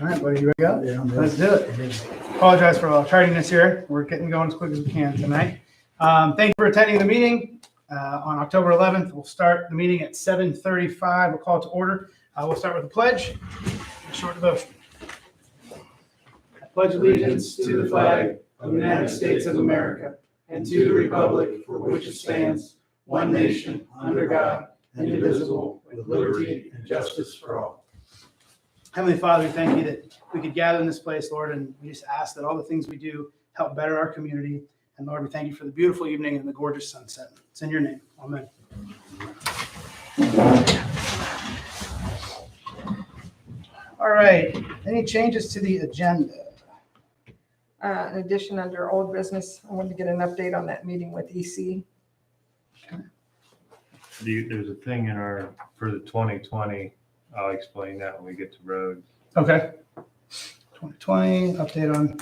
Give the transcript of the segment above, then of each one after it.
All right, buddy, you ready to go? Yeah, I'm Let's do it. Apologize for our tardiness here. We're getting going as quick as we can tonight. Thank you for attending the meeting. On October 11th, we'll start the meeting at 7:35. We'll call it to order. We'll start with the pledge. A short devotion. I pledge allegiance to the flag of the United States of America and to the republic for which it stands, one nation, under God, indivisible, with liberty and justice for all. Heavenly Father, we thank you that we could gather in this place, Lord, and we just ask that all the things we do help better our community. And Lord, we thank you for the beautiful evening and the gorgeous sunset. It's in your name. Amen. All right. Any changes to the agenda? In addition, under old business, I wanted to get an update on that meeting with EC. There's a thing in for the 2020, I'll explain that when we get to roads. Okay. 2020, update on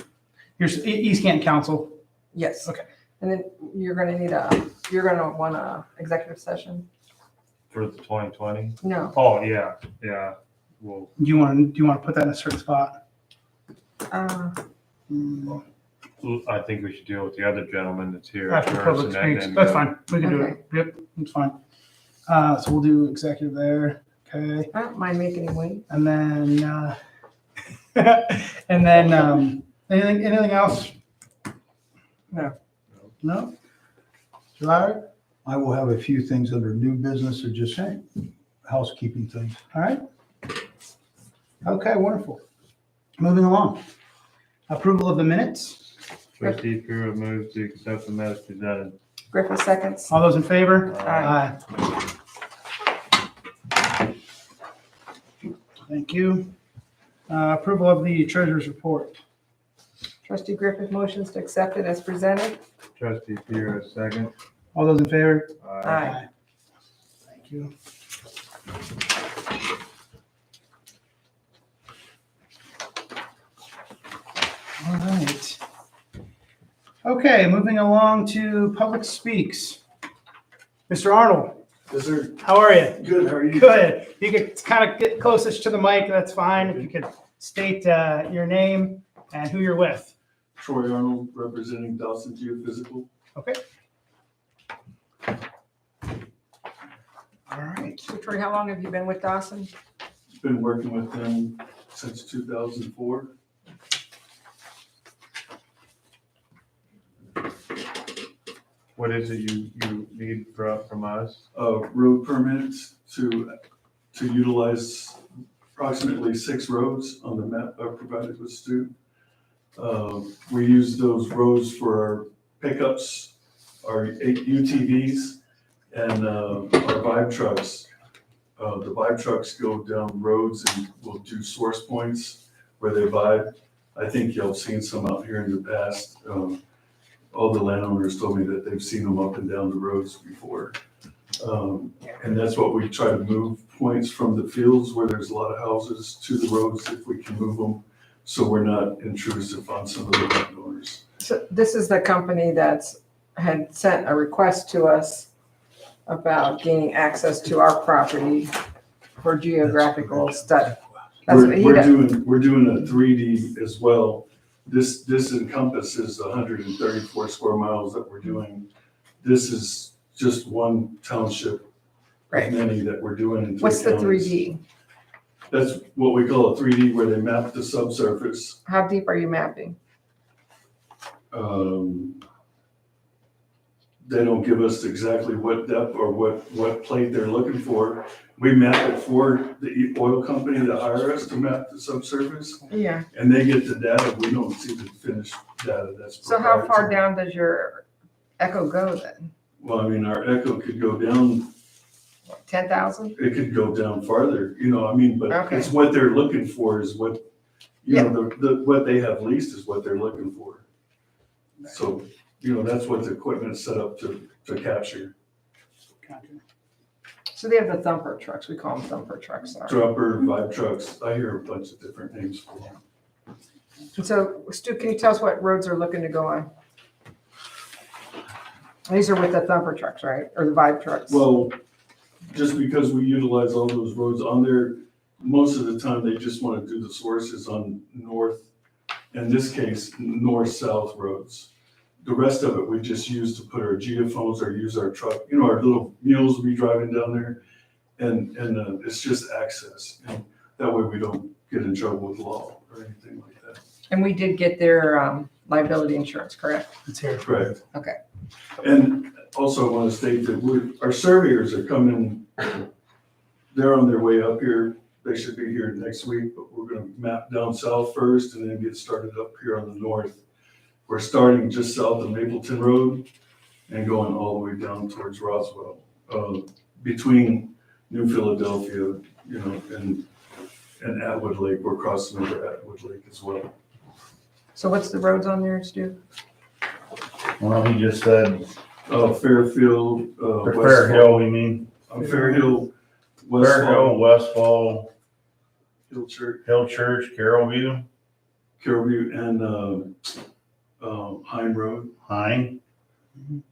your East Canton Council. Yes. Okay. And then you're gonna want a executive session? For the 2020? No. Oh, yeah. Well, Do you want to put that in a certain spot? I think we should deal with the other gentleman that's here. After first, public and then speaks. That's go. fine. We can do it. Yep, it's fine. So we'll do executive there. Okay. I don't mind making him wait. And then, anything else? No. No? Larry? I will have a few things under new business or just housekeeping things. All right. Okay, wonderful. Moving along. Approval of the minutes. Trustee Pura moves to accept the minutes presented. Griffin seconds. All those in favor? Aye. Thank you. Approval of the treasurer's report. Trustee Griffith motions to accept it as presented. Trustee Pura, second. All those in favor? Aye. Thank you. All right. Okay, moving along to public speaks. Mr. Arnold, Yes, sir. how are you? Good. How are you? Good. You could kind of get closest to the mic, that's fine. If you could state your name and who you're with. Troy Arnold, representing Dawson Geophysical. Okay. All right. So Troy, how long have you been with Dawson? Been working with them since 2004. What is it you need from us? Road permits to utilize approximately 6 roads on the map provided with Stu. We use those roads for our pickups, our UTVs, and our vibe trucks. The vibe trucks go down roads and will do source points where they vibe. I think y'all have seen some out here in the past. All the landowners told me that they've seen them up and down the roads before. And that's what we try to move points from the fields where there's a lot of houses to the roads if we can move them. So we're not intrusive on some of the landowners. So this is the company that's had sent a request to us about gaining access to our property for geographical study. That's what he We're does. doing a 3D as well. This encompasses 134 square miles that we're doing. This is just one township, Right. many that we're doing in 3 What's the counties. 3D? That's what we call a 3D, where they map the subsurface. How deep are you mapping? They don't give us exactly what depth or what plate they're looking for. We map it for the oil company that hire us to map the subsurface, Yeah. and they get the data. We don't see the finished data that's So how provided far to- down does your echo go then? Well, I mean, our echo could go down, 10,000? it could go down farther, but Okay. it's what they're looking for is what, what they have leased is what they're looking for. So, that's what the equipment's set up to capture. Gotcha. So they have the thumper trucks. We call them thumper trucks. Sorry. Dropper, vibe trucks, I hear a bunch of different names for them. And so Stu, can you tell us what roads are looking to go on? These are with the thumper trucks, right? Or the vibe trucks? Well, just because we utilize all those roads on there, most of the time, they just want to do the sources on north, in this case, north-south roads. The rest of it, we just use to put our geophones or use our truck, our little mules we driving down there. And it's just access. And that way we don't get in trouble with law or anything like that. And we did get their liability insurance, correct? It's here. Correct. Okay. And also I want to state that our surveyors are coming, they're on their way up here. They should be here next week, but we're going to map down south first and then get started up here on the north. We're starting just south of Mapleton Road and going all the way down towards Roswell, between New Philadelphia, and Atwood Lake. We're crossing over Atwood Lake as well. So what's the roads on there, Stu? Well, he just said, Fairfield, Fair Hill, you mean? Fairhill, Fair Hill, Westfall, Westfall, Hill Church, Hill Church, Carrollview, Carrollview, and Hine Road. Hine.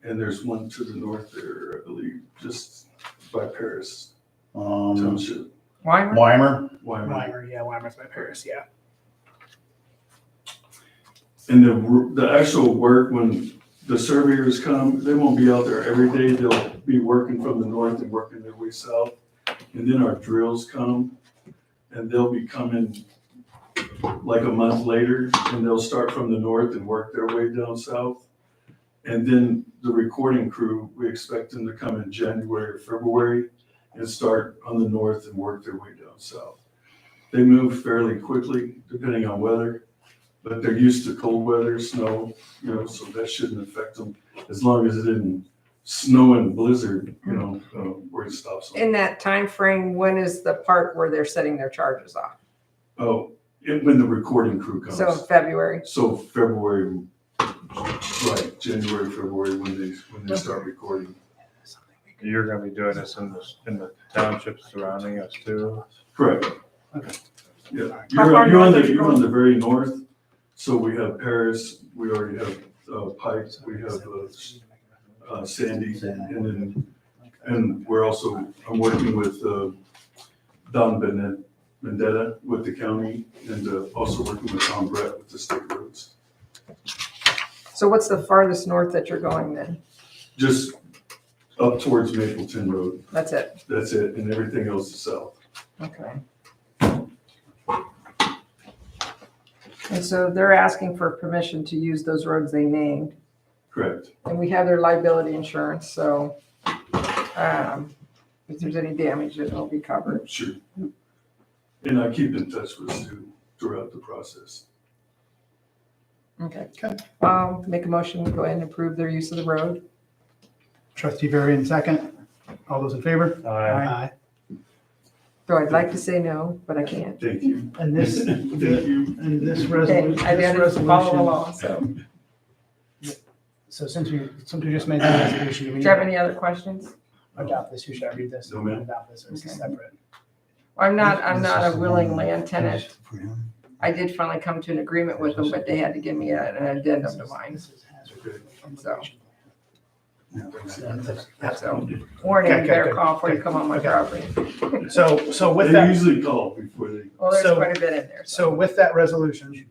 And there's one to the north there, I believe, just by Paris Um, Township. Weimer? Weimer. Wyman. Weimer, yeah, Weimer's by Paris, yeah. And the actual work, when the surveyors come, they won't be out there every day. They'll be working from the north and working their way south. And then our drills come and they'll be coming like a month later and they'll start from the north and work their way down south. And then the recording crew, we expect them to come in January or February and start on the north and work their way down south. They move fairly quickly depending on weather. But they're used to cold weather, snow, so that shouldn't affect them as long as it didn't snow and blizzard, where it stops. In that time frame, when is the part where they're setting their charges off? Oh, when the recording crew comes. So February? So February, right, January, February, when they start recording. You're gonna be doing this in the townships surrounding us too? Correct. Okay. Yeah, How far you're on north are you you're on going? the very north. So we have Paris, we already have Pike, we have Sandy, and we're also, I'm working with Don Vendetta with the county and also working with Tom Brett with the state roads. So what's the farthest north that you're going then? Just up towards Mapleton Road, That's it? that's it, and everything else is south. Okay. And so they're asking for permission to use those roads they named, Correct. and we have their liability insurance, so if there's any damage, it'll be covered. Sure. And I keep in touch with Stu throughout the process. Okay. Okay. Make a motion, we go ahead and approve their use of the road. Trustee Varian, second. All those in favor? Aye. So I'd like to say no, but I can't. Thank you. And this, Thank you. and this Okay, resolution. I didn't follow the law, so. So since we just made that resolution, do we Do you have need any other questions? to adopt this? Who should I read this? No, ma'am. Adopt this, or is it Okay. separate? I'm not a willing land tenant. I did finally come to an agreement with them, but they had to give me an addendum to mine. So. So, warning, Okay, you better good. call before you come on my Okay. property. So with They that, usually call before they. Well, there's So- quite a bit in there. so with that resolution,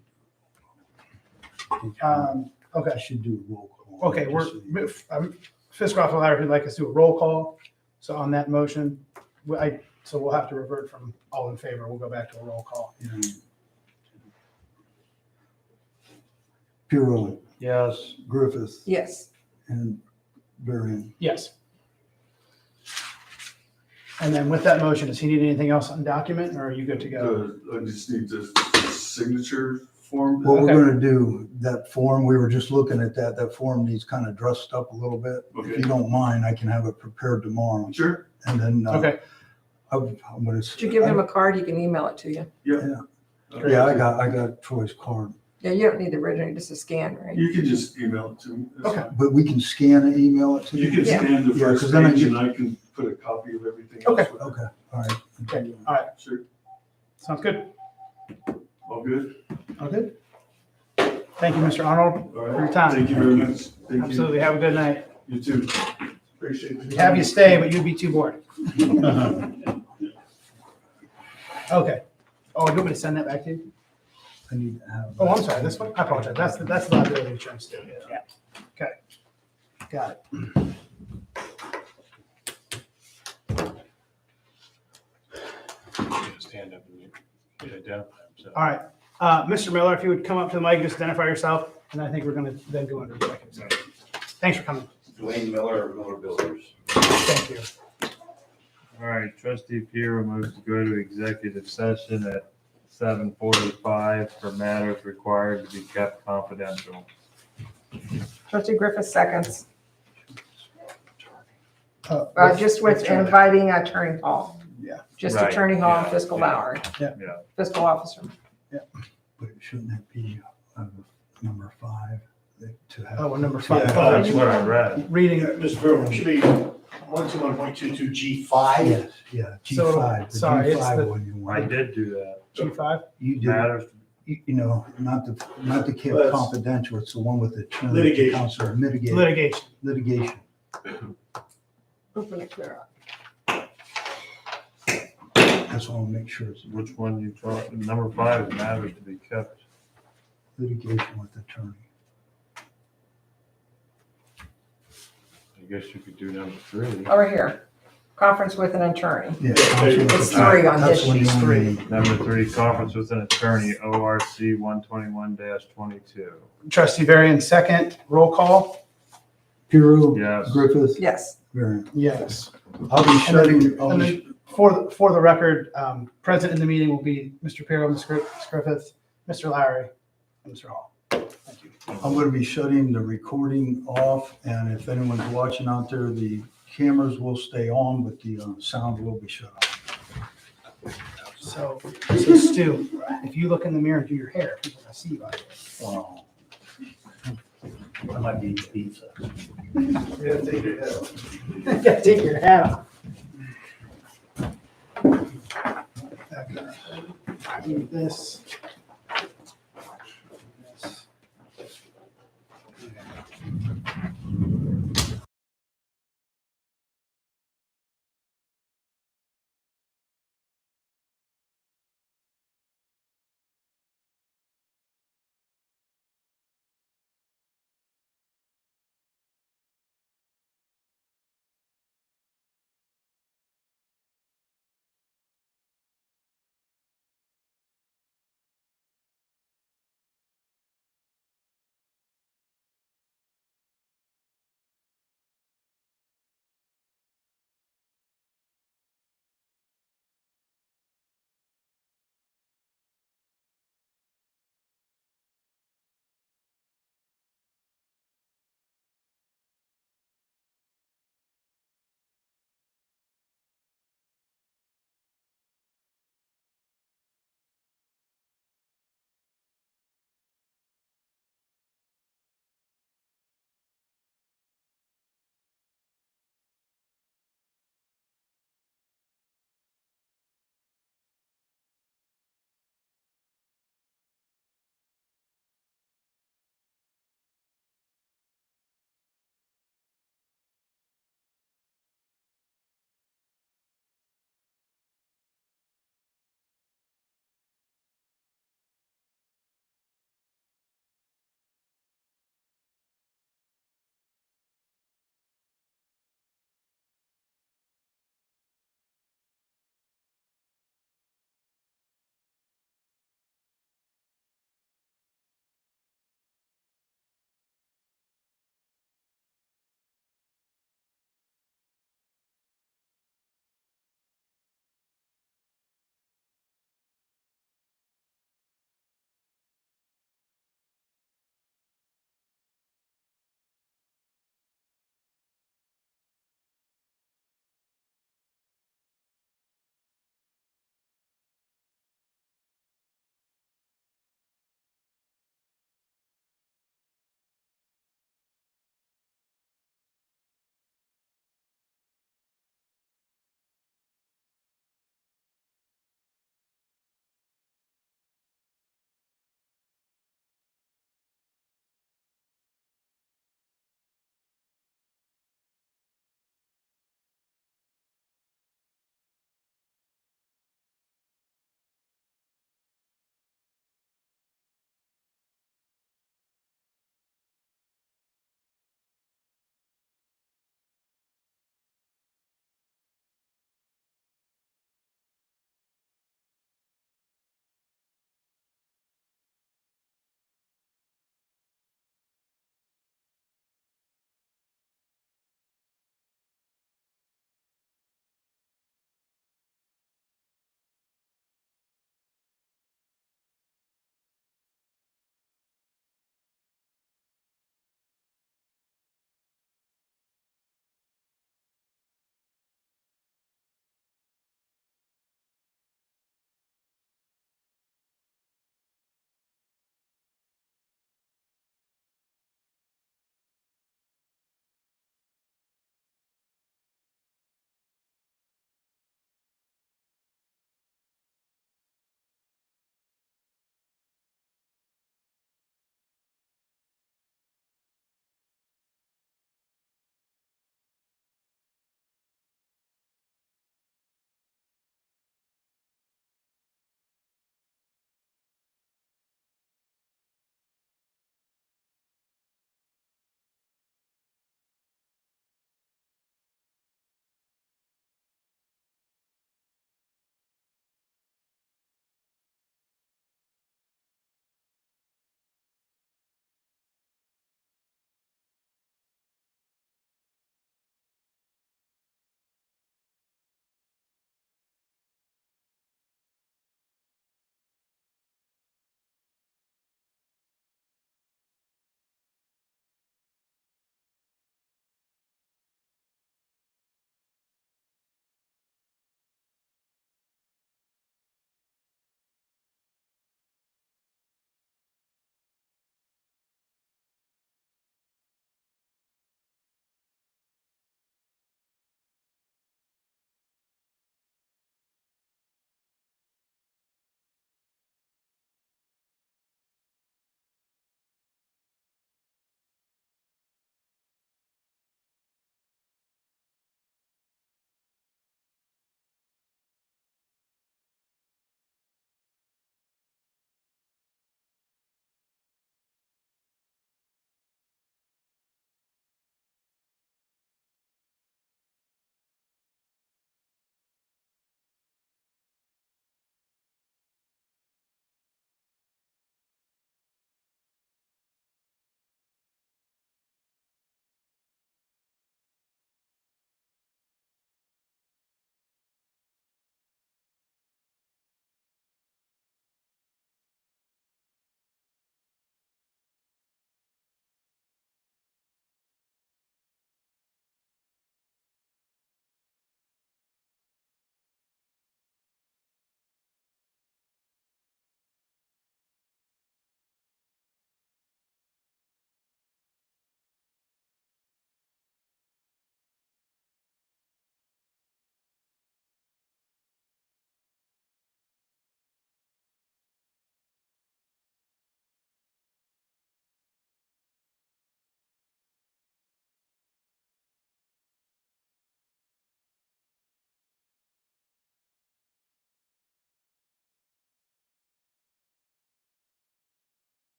I okay, should do a roll call. okay, just so you- Fiscroft would like us to do a roll call. So on that motion, so we'll have to revert from all in favor. We'll go back to a roll call. Pirro, Yes. Griffith, Yes. and Varian. Yes. And then with that motion, does he need anything else on document, or are you good to go? I just need the signature form. What we're Okay. gonna do, that form, we were just looking at that form needs kind of dressed up a little bit. If Okay. you don't mind, I can have it prepared tomorrow. Sure. And then, Okay, I'm gonna. Did you give him a card? He can email it to you. Yeah, I got Troy's card, Yeah, you don't need the original, just a scan, right? You can just email it to me. That's Okay. fine. but we can scan and email it to You you? can Yeah. scan the Yeah, first 'cause then I page get- and I can put a copy of everything else. Okay. with it. Okay, all right. okay, all right, Sure. sounds good. All good? All good? Thank you, Mr. Arnold, All for right. your time. Thank you very much. Thank you. Absolutely, have a good night. You too. Appreciate it. We'd have you stay, but you'd be too bored. Okay. Oh, you want me to send that back to you? I need to have. Oh, I'm sorry, this one? I apologize. That's the liability insurance too. Yeah. Okay. Got it. Stand up and identify himself. All right. Mr. Miller, if you would come up to the mic, just identify yourself, and I think we're going to then go into executive session. Thanks for coming. Dwayne Miller, Miller Builders. Thank you. All right, trustee Piero moves to go to executive session at 7:45 for matters required to be kept confidential. Trustee Griffith seconds. Let's Just with try that. inviting Attorney Hall. Yeah. Just Right, Attorney Hall and yeah, Fiscal yeah. Lowry, Yeah, Fiscal Officer. But shouldn't that be number 5? To have. Oh, well, number 5. Yeah. Oh, that's what I read. reading. Mr. Brewer, should be 121.22 G5. Yes, yeah, So, G5. The sorry, it's G5 the- one you I want. did do that. G5? You did, Matters, you know, not the keep But- confidential, it's the one with the term. Litigation. Counselor, mitigation, Litigation. litigation. Open it clear up. Just want to make sure it's which one you talked, number 5 is matters to be kept. litigation with attorney. I guess you could do number 3. Over here, conference with an attorney. Yeah. It's 3 on That's this one you sheet. only need. Number 3, conference with an attorney, ORC 121-22. Trustee Varian, second. Roll call? Piero. Yes. Griffith. Yes. Varian. Yes. I'll be shutting, I'll And be, then for the record, present in the meeting will be Mr. Pirro, Ms. Griffith, Mr. Lowry, and Mr. Hall. Thank you. I'm going to be shutting the recording off, and if anyone's watching out there, the cameras will stay on, but the sound will be shut off. So Stu, if you look in the mirror and do your hair, people can see you out there. Wow. I might be pizza. Yeah, take your hat off. Yeah, take your hat off. Okay. I need this.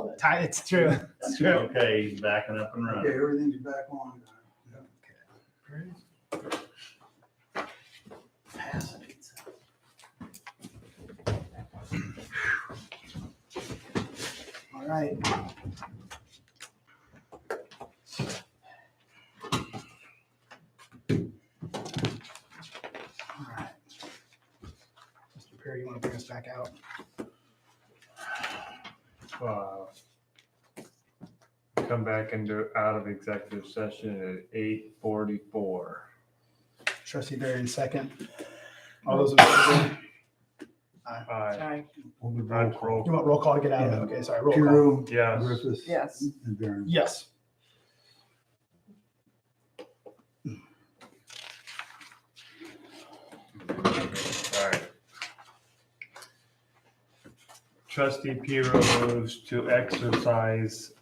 know that. It's true. It's true. Okay, he's backing up and Okay, running. everything's back on. All right. All right. Mr. Perry, you want to bring us back out? Come back out of executive session at 8:44. Trustee Darian, second. All those in favor? Aye. Aye. We'll be roll Roll call. You want roll call to get out of it? Okay, sorry, roll call. Piero, Yes. Griffith, Yes. and Barron. Yes. All right. Trustee Piero moves to exercise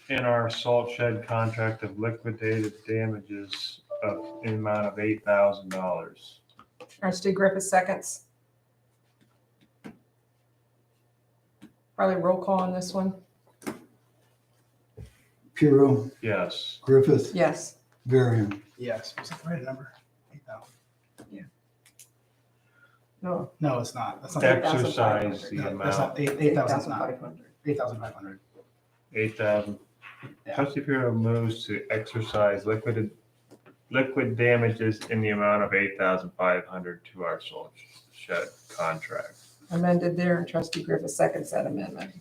in our salt shed contract of liquidated damages of in amount of $8,000. Trustee Griffith seconds. Probably roll call on this one. Piero, Yes. Griffith, Yes. Barron. Yes. Was that the right number? 8,000. No. No, it's not. That's not. Exercise the No, that's amount, not. 8,000 is not. 8,500. 8,500. 8,000. Yeah. Trustee Piero moves to exercise liquid damages in the amount of 8,500 to our salt shed contract. Amended there, and Trustee Griffith seconds that amendment.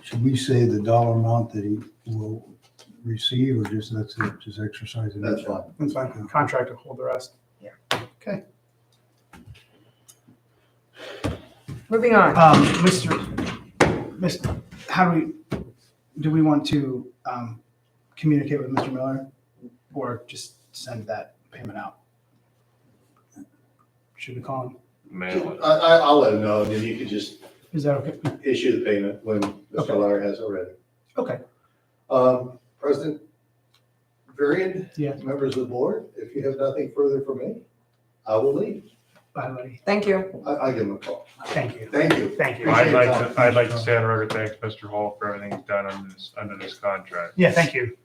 Should we say the dollar amount that he will receive, or just that's it, just exercise it? That's fine. That's fine. Contract to hold the rest. Yeah. Okay. Moving on. Mr. How do we want to communicate with Mr. Miller or just send that payment out? Should we call him? Mail it. I'll let him know, and then you could just Is that okay? issue the payment when Okay. Mr. Lyer has it ready. Okay. President Varian, Yes. members of the board, if you have nothing further for me, I will leave. Bye, buddy. Thank you. I give him a call. Thank you. Thank you. Thank you. I'd like to say on record, thanks Mr. Hall for everything he's done under this contract. Yeah, thank you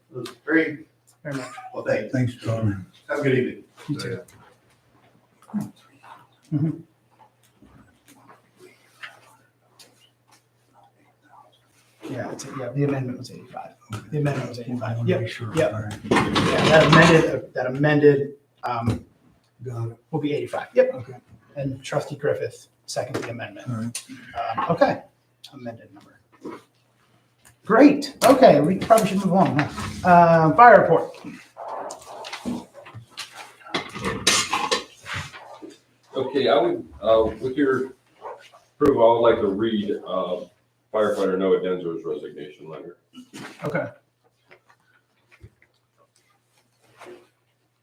Very, very much. well, thank you. Thanks, John. Have a good evening. You too. Mhm. Yeah, the amendment was 85. The amendment was 85. Yep. Sure. Yep. All right. Yeah, that amended Got it. will be 85. Yep. Okay. And Trustee Griffith seconded the amendment. All right. Okay, amended number. Great, okay, we probably should move on. Huh? Fire report. Okay, I would, with your approval, I would like to read firefighter Noah Denzer's resignation letter. Okay,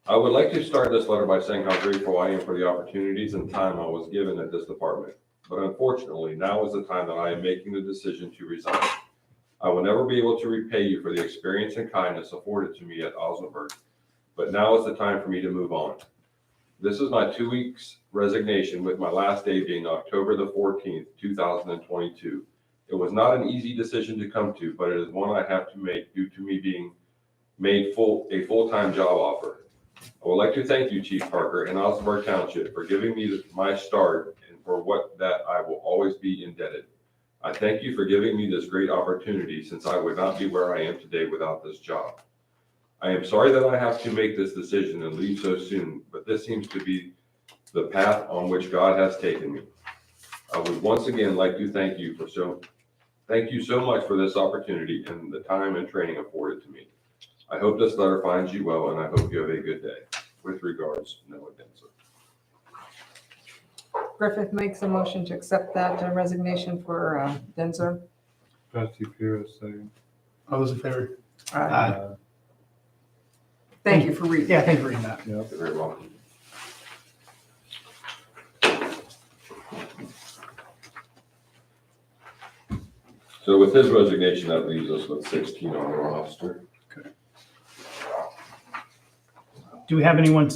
I would like to start this letter by saying how grateful I am for the opportunities and time I was given at this department. But unfortunately, now is the time that I am making the decision to resign. I will never be able to repay you for the experience and kindness afforded to me at Osnaburg, but now is the time for me to move on. This is my 2 weeks resignation, with my last day being October the 14th, 2022. It was not an easy decision to come to, but it is one I have to make due to me being made a full-time job offer. I would like to thank you, Chief Parker and Osnaburg Township, for giving me my start and for what that I will always be indebted. I thank you for giving me this great opportunity, since I would not be where I am today without this job. I am sorry that I have to make this decision and leave so soon, but this seems to be the path on which God has taken me. I would once again like to thank you so much for this opportunity and the time and training afforded to me. I hope this letter finds you well, and I hope you have a good day. With regards, Noah Denzer. Griffith makes a motion to accept that resignation for Denzer. Trustee Piero, second. all those in favor? Aye. Thank you for reading. Yeah, thank you for reading that. You're very welcome. So with his resignation, that leaves us with 16 on the roster. Do we have anyone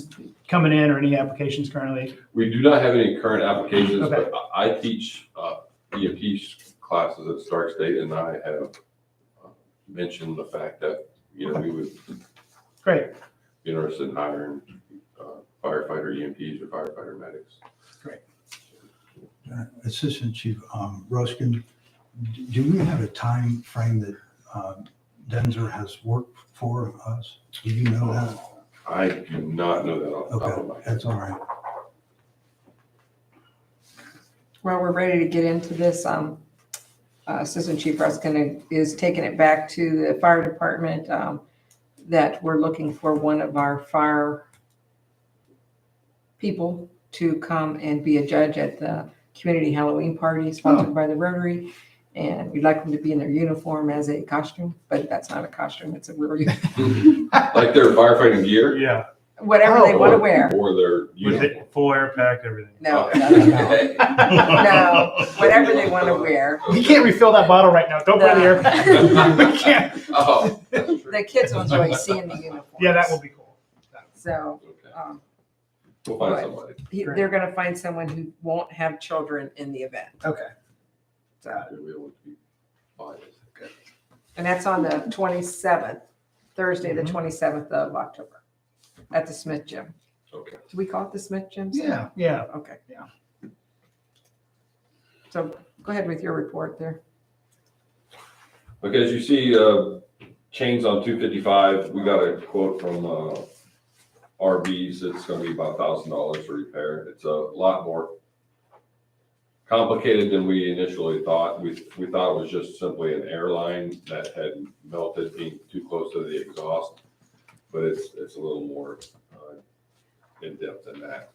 coming in or any applications currently? We do not have any current applications, Okay. but I teach EMT classes at Stark State, and I have mentioned the fact that, we would Great. be interested in hiring firefighter EMTs or firefighter medics. Assistant Chief Ruskin, do we have a time frame that Denzer has worked for us? Do you know that? I do not know that off the top of my Okay, head. that's all right. Well, we're ready to get into this. Assistant Chief Ruskin is taking it back to the fire department, that we're looking for one of our fire people to come and be a judge at the community Halloween party sponsored by the Rotary. And we'd like them to be in their uniform as a costume, but that's not a costume, it's a real, Like their firefighting gear Yeah, whatever they want to wear. or their with uniform. it, full air pack, everything. No, Okay. no, no, no. No, whatever they want to wear. You can't refill that bottle right now. Don't put it in the air pack. We can't. Oh, that's true. The kids will enjoy seeing the uniforms. Yeah, that will be cool. So, Okay. We'll find Right. somebody. they're gonna find someone who won't have children in the event. Okay. So, We'll be able to be fine. and that's on the 27th, Thursday, the 27th of October, at the Smith Gym. Okay. Do we call it the Smith Gym? still? Yeah, yeah. Okay. Yeah. So go ahead with your report there. Okay, as you see, chains on 255, we got a quote from RB's. It's gonna be about $1,000 to repair. It's a lot more complicated than we initially thought. We thought it was just simply an airline that had melted, being too close to the exhaust, but it's a little more in depth than that.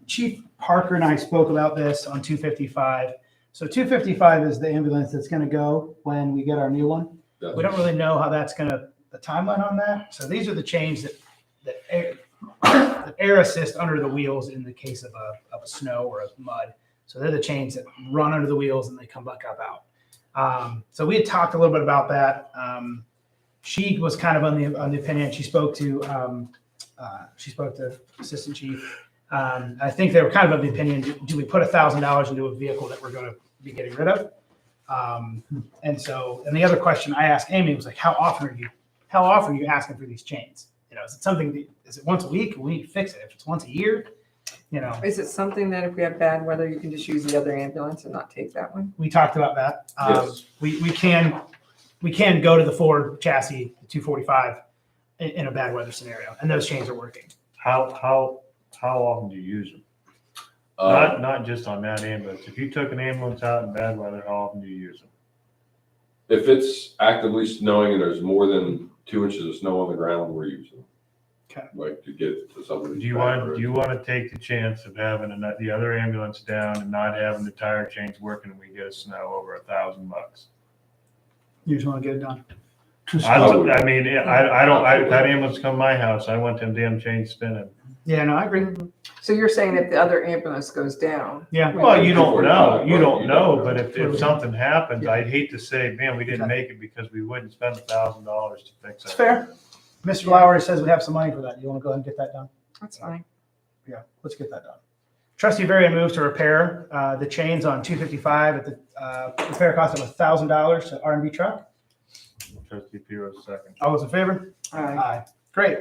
Chief Parker and I spoke about this on 255. So 255 is the ambulance that's going to go when we get our new one. We don't really know how that's going to, the timeline on that. So these are the chains that air assist under the wheels in the case of a snow or a mud. So they're the chains that run under the wheels and they come back up out. So we had talked a little bit about that. She was kind of on the opinion. She spoke to Assistant Chief. I think they were kind of the opinion: do we put $1,000 into a vehicle that we're going to be getting rid of? And the other question I asked Amy was like, how often are you asking for these chains? Is it something? Is it once a week? We need to fix it. If it's once a year, Is it something that if we have bad weather, you can just use the other ambulance and not take that one? we talked about that. Yes. We can go to the Ford chassis, the 245, in a bad weather scenario, and those chains are working. How often do you use them? Not just on that ambulance. If you took an ambulance out in bad weather, how often do you use them? If it's actively snowing and there's more than 2 inches of snow on the ground, we're using them. Okay. Like to get to some of these. Do you want to take the chance of having the other ambulance down and not having the tire chains working and we get a snow over $1,000? You just want to get it done. I don't, if that ambulance come to my house, I want them damn chains spinning. Yeah, no, I agree. So you're saying if the other ambulance goes down, Yeah. Well, you don't know, You don't know. but if something happens, Yeah. I'd hate to say, man, we didn't make it because we wouldn't spend $1,000 to fix it. It's fair. Mr. Lowry says we have some money for that. You want to go ahead and get that done? that's fine. Yeah, let's get that done. Trustee Varian moves to repair the chains on 255 at the repair cost of $1,000 to R&B truck. Trustee Piro, second. All those in favor? Aye. Great.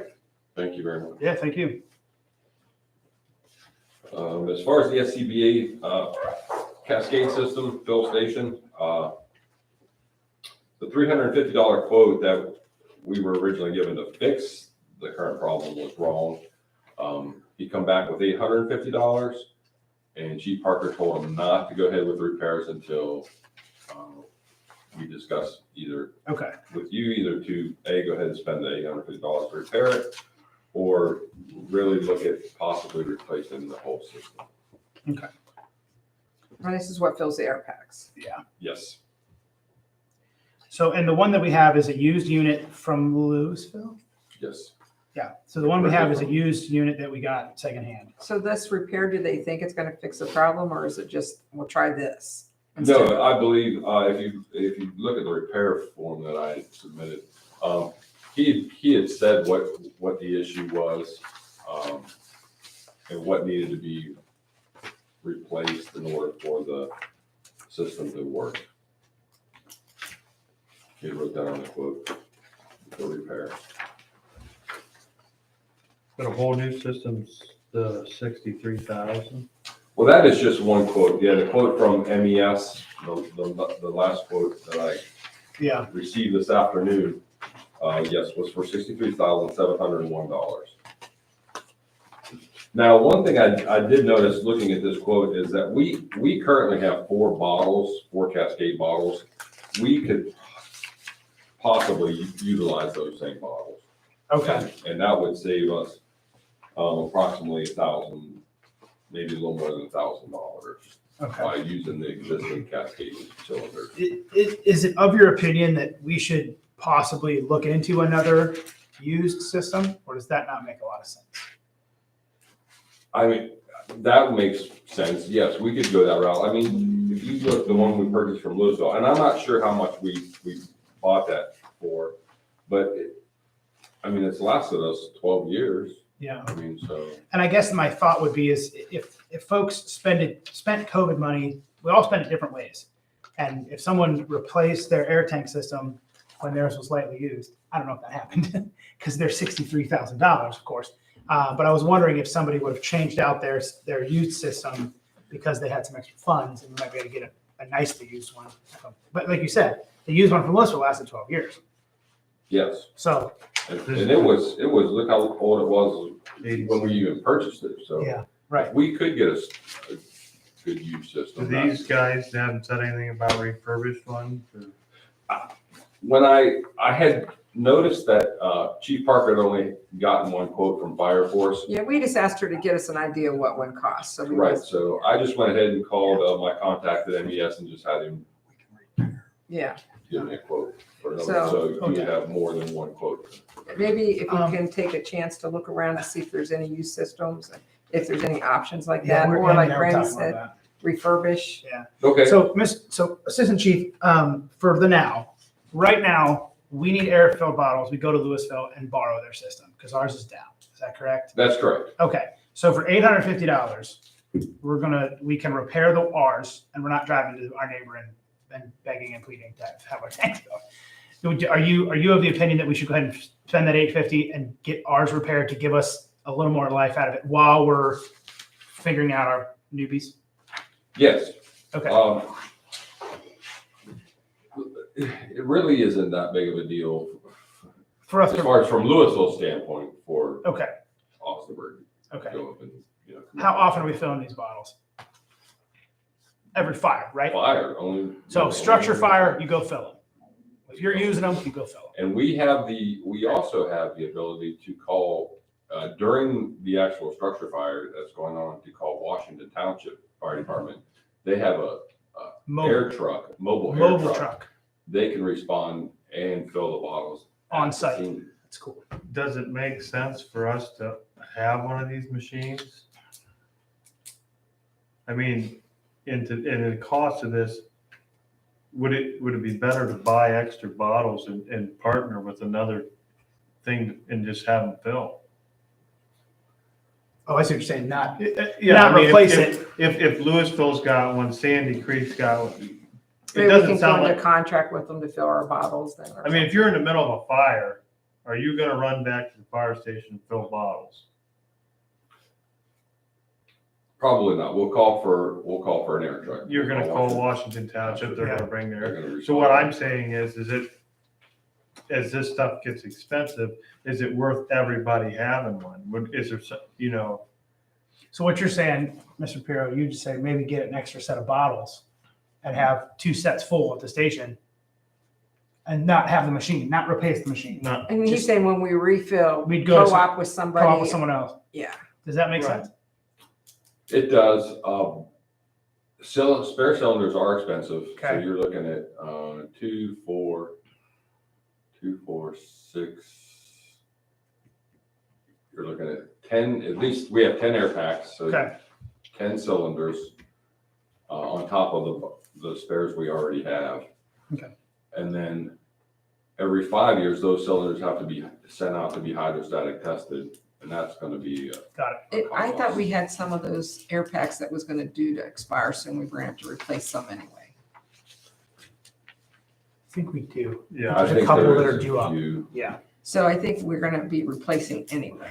Thank you very much. Yeah, thank you. As far as the SCBA cascade system fill station, the $350 quote that we were originally given to fix the current problem was wrong. He come back with $850, and Chief Parker told him not to go ahead with the repairs until we discuss either Okay. with you, either to go ahead and spend the $850 to repair it, or really look at possibly replacing the whole system. Okay. And this is what fills the air packs. Yes. So, and the one that we have is a used unit from Louisville? Yes. Yeah. So the one we have is a used unit that we got secondhand. So this repair, do they think it's gonna fix the problem, or is it just, we'll try this? instead? No, I believe if you look at the repair form that I submitted, he had said what the issue was. and what needed to be replaced in order for the system to work. He wrote that on the quote for repair. But a whole new system's the 63,000. Well, that is just one quote. Yeah, the quote from MES, the last quote that I Yeah, received this afternoon, yes, was for $63,701. Now, one thing I did notice looking at this quote is that we currently have 4 bottles, 4 Cascade bottles. We could possibly utilize those same bottles. okay, And that would save us approximately $1,000, maybe a little more than $1,000 okay. by using the existing Cascade cylinders. Is it of your opinion that we should possibly look into another used system, or does that not make a lot of sense? I mean, that makes sense. Yes, we could go that route. I mean, if you look, the one we purchased from Louisville, and I'm not sure how much we bought that for, but I mean, it's lasted us 12 years. Yeah. I mean, so. And I guess my thought would be is if folks spent COVID money, we all spend it different ways. And if someone replaced their air tank system when theirs was lightly used, I don't know if that happened because they're $63,000, of course. But I was wondering if somebody would have changed out their used system because they had some extra funds and might be able to get a nicely used one. But like you said, the used one from Louisville lasted 12 years. Yes, So, and it was, look how old it was when we even purchased it, so. yeah, right. We could get a good use Do system. these guys haven't said anything about refurbished ones? Or- When I had noticed that Chief Parker had only gotten one quote from Fire Force. Yeah, we just asked her to get us an idea of what one costs, so we. Right, so I just went ahead and called my contact at MES and just had him Yeah, give me a quote for another, So- so you Okay. have more than one quote. maybe if you Um, can take a chance to look around and see if there's any used systems, if there's any options like Yeah, that, we're- or Andy like and I were Brandy talking about said, refurbish. Okay, So, Assistant Chief, for the now, right now, we need air-filled bottles. We go to Louisville and borrow their system because ours is down. Is that correct? that's correct. Okay, so for $850, we can repair ours, and we're not driving to our neighbor and begging and pleading to have our tanks filled. Are you of the opinion that we should go ahead and spend that $850 and get ours repaired to give us a little more life out of it while we're figuring out our newbies? Yes. Okay. It really isn't that big of a deal For us as to, far as from Louisville's standpoint for okay, Osnaburg. okay. Go up and, you know, How often are we filling these bottles? Every fire, right? Fire only. So structure fire, you go fill them. If you're using them, you go fill them. And we also have the ability to call, during the actual structure fire that's going on, to call Washington Township Fire Department. They have a air truck, mobile air truck. They can respond and fill the bottles. On at the site. scene. That's cool. Does it make sense for us to have one of these machines? I mean, and the cost of this, would it be better to buy extra bottles and partner with another thing and just have them fill? Oh, I see what you're saying, not, Yeah, not I mean, replace it. If Louisville's got one, Sandy Creek's got one, it Maybe we doesn't can go sound into like, contract with them to fill our bottles then. or I mean, if you're in the middle of a fire, are you gonna run back to the fire station and fill bottles? Probably not. We'll call for an air truck. You're gonna call Washington Township, they're gonna bring They're their, gonna so what respond. I'm saying is it, as this stuff gets expensive, is it worth everybody having one? Is there some, you know, So what you're saying, Mr. Pirro, you just say maybe get an extra set of bottles and have 2 sets full at the station and not have the machine, not replace the machine. not, And he's just- saying when we refill, We'd go to co-op with Come up somebody. with someone else. Yeah, Does that make Right. sense? It does. Spare cylinders are expensive. So Okay. you're looking at 2, 4, 6. You're looking at 10, at least we have 10 air packs. So Okay. 10 cylinders on top of the spares we already have. Okay. And then every 5 years, those cylinders have to be sent out to be hydrostatic tested and that's gonna be, Got it. I thought we had some of those air packs that was gonna due to expire soon. We were gonna have to replace some anyway. I think we do. Yeah, I There's a think couple there that is are due up. few. Yeah. So I think we're gonna be replacing anyway.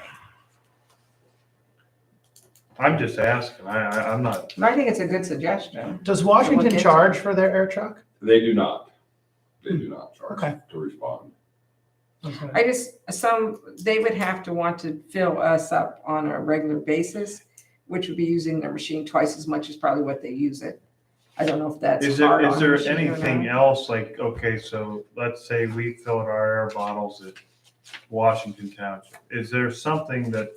I'm just asking. I'm not, And I think it's a good suggestion. Does Washington Look into charge for their air truck? They do not. They do not charge Okay. to respond. Okay. I just, they would have to want to fill us up on a regular basis, which would be using their machine twice as much as probably what they use it. I don't know if that's is hard there, on is the there machine or anything not. else like, okay, so let's say we filled our air bottles at Washington Township. Is there something that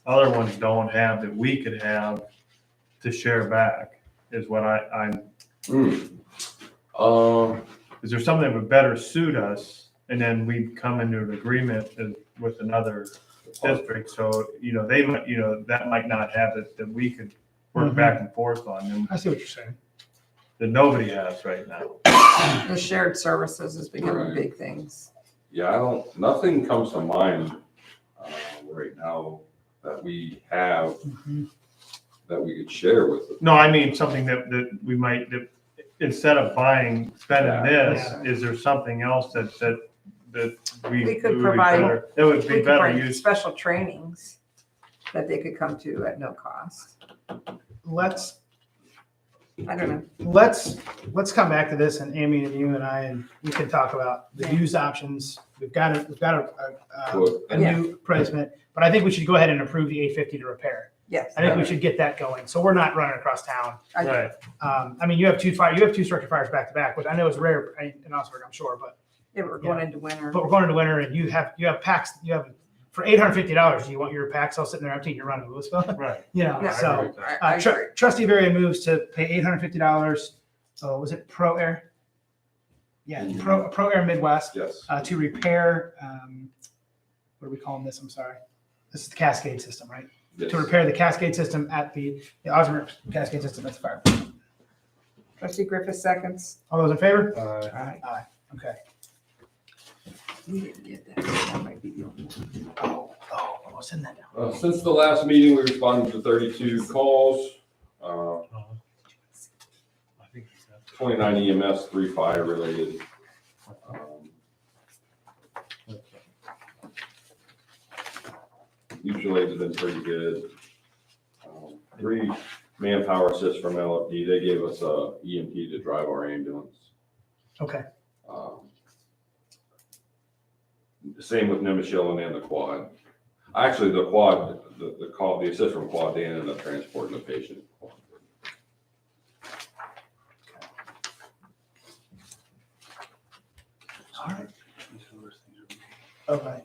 other ones don't have that we could have to share back is what I'm, is there something that would better suit us? And then we come into an agreement with another district. So, they might, that might not have it that we could work Mhm. back and forth on and I see what you're saying. that nobody has right now. The shared services is becoming Right. big things. Yeah, nothing comes to mind, right now that we have Mhm. that we could share with them. No, I mean, something that we might, that instead of spending Yeah. this, is there something else that we We could would be provide- better- that would We be could better provide used? special trainings that they could come to at no cost. Let's I don't know. let's come back to this, and Amy and you and I, and we can talk about the Yeah. used options. We've got Good. a new replacement, but I think we should go ahead and approve the 850 to repair. Yes. I think we should get that going, so we're not running across town. Right. I mean, you have two structure fires back to back, which I know is rare in Osnaburg, I'm sure, but Yeah, we're going into winter. we're going into winter, and you have packs. You have for $850. Do you want your packs all sitting there empty and you're running Louisville? Right. Yeah. Yeah. So. I agree with that. I agree. Trustee Varian moves to pay $850. Oh, was it Pro Air? Yeah, Pro Air Midwest Yes. to repair. What are we calling this? I'm sorry. This is the cascade system, right? Yes. To repair the cascade system at the Osnaburg cascade system at the fire. Trustee Griffith seconds. All those in favor? Aye. Aye. Okay. We didn't get that. That might be the only one. Oh, what's in that now? Since the last meeting, we responded to 32 calls, I think that's- 29 EMS, 3 fire related. Mutual aid has been pretty good. 3 manpower assists from LFD. They gave us a EMT to drive our ambulance. Okay. Same with Nimishillen and the quad. Actually, the quad, the call, the assist from quad, they ended up transporting the patient. All right. Okay.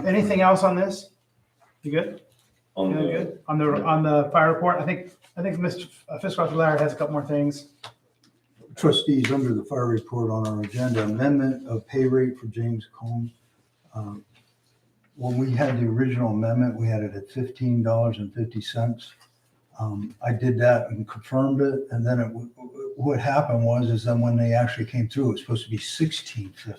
Anything else on this? You good? On You the, good? On the fire report? I think Mr. Fiscal Officer Larry has a couple more things. Trustees, under the fire report on our agenda, amendment of pay rate for James Combs. When we had the original amendment, we had it at $15.50. I did that and confirmed it, and then what happened was then when they actually came through, it was supposed to be $16.50.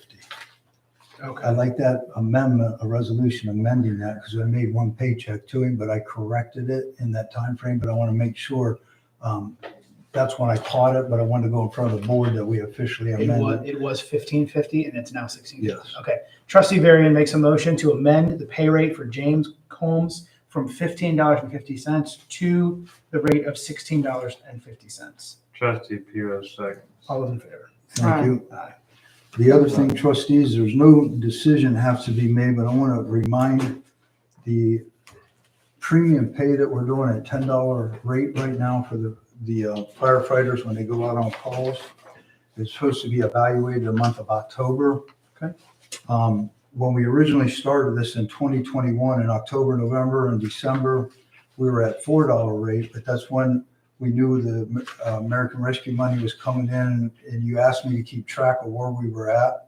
Okay. I like that amendment, a resolution amending that, because I made one paycheck to him, but I corrected it in that time frame. But I want to make sure, that's when I caught it, but I wanted to go in front of the board that we officially amended. It was $15.50 and it's now $16.50. Yes. Okay. Trustee Varian makes a motion to amend the pay rate for James Combs from $15.50 to the rate of $16.50. Trustee Piro second. All those in favor? Thank you. Aye. The other thing, trustees, there's no decision has to be made, but I want to remind the premium pay that we're doing at $10 rate right now for the firefighters when they go out on calls. It's supposed to be evaluated the month of October. Okay. When we originally started this in 2021, in October, November, and December, we were at $4 rate, but that's when we knew the American Rescue money was coming in, and you asked me to keep track of where we were at.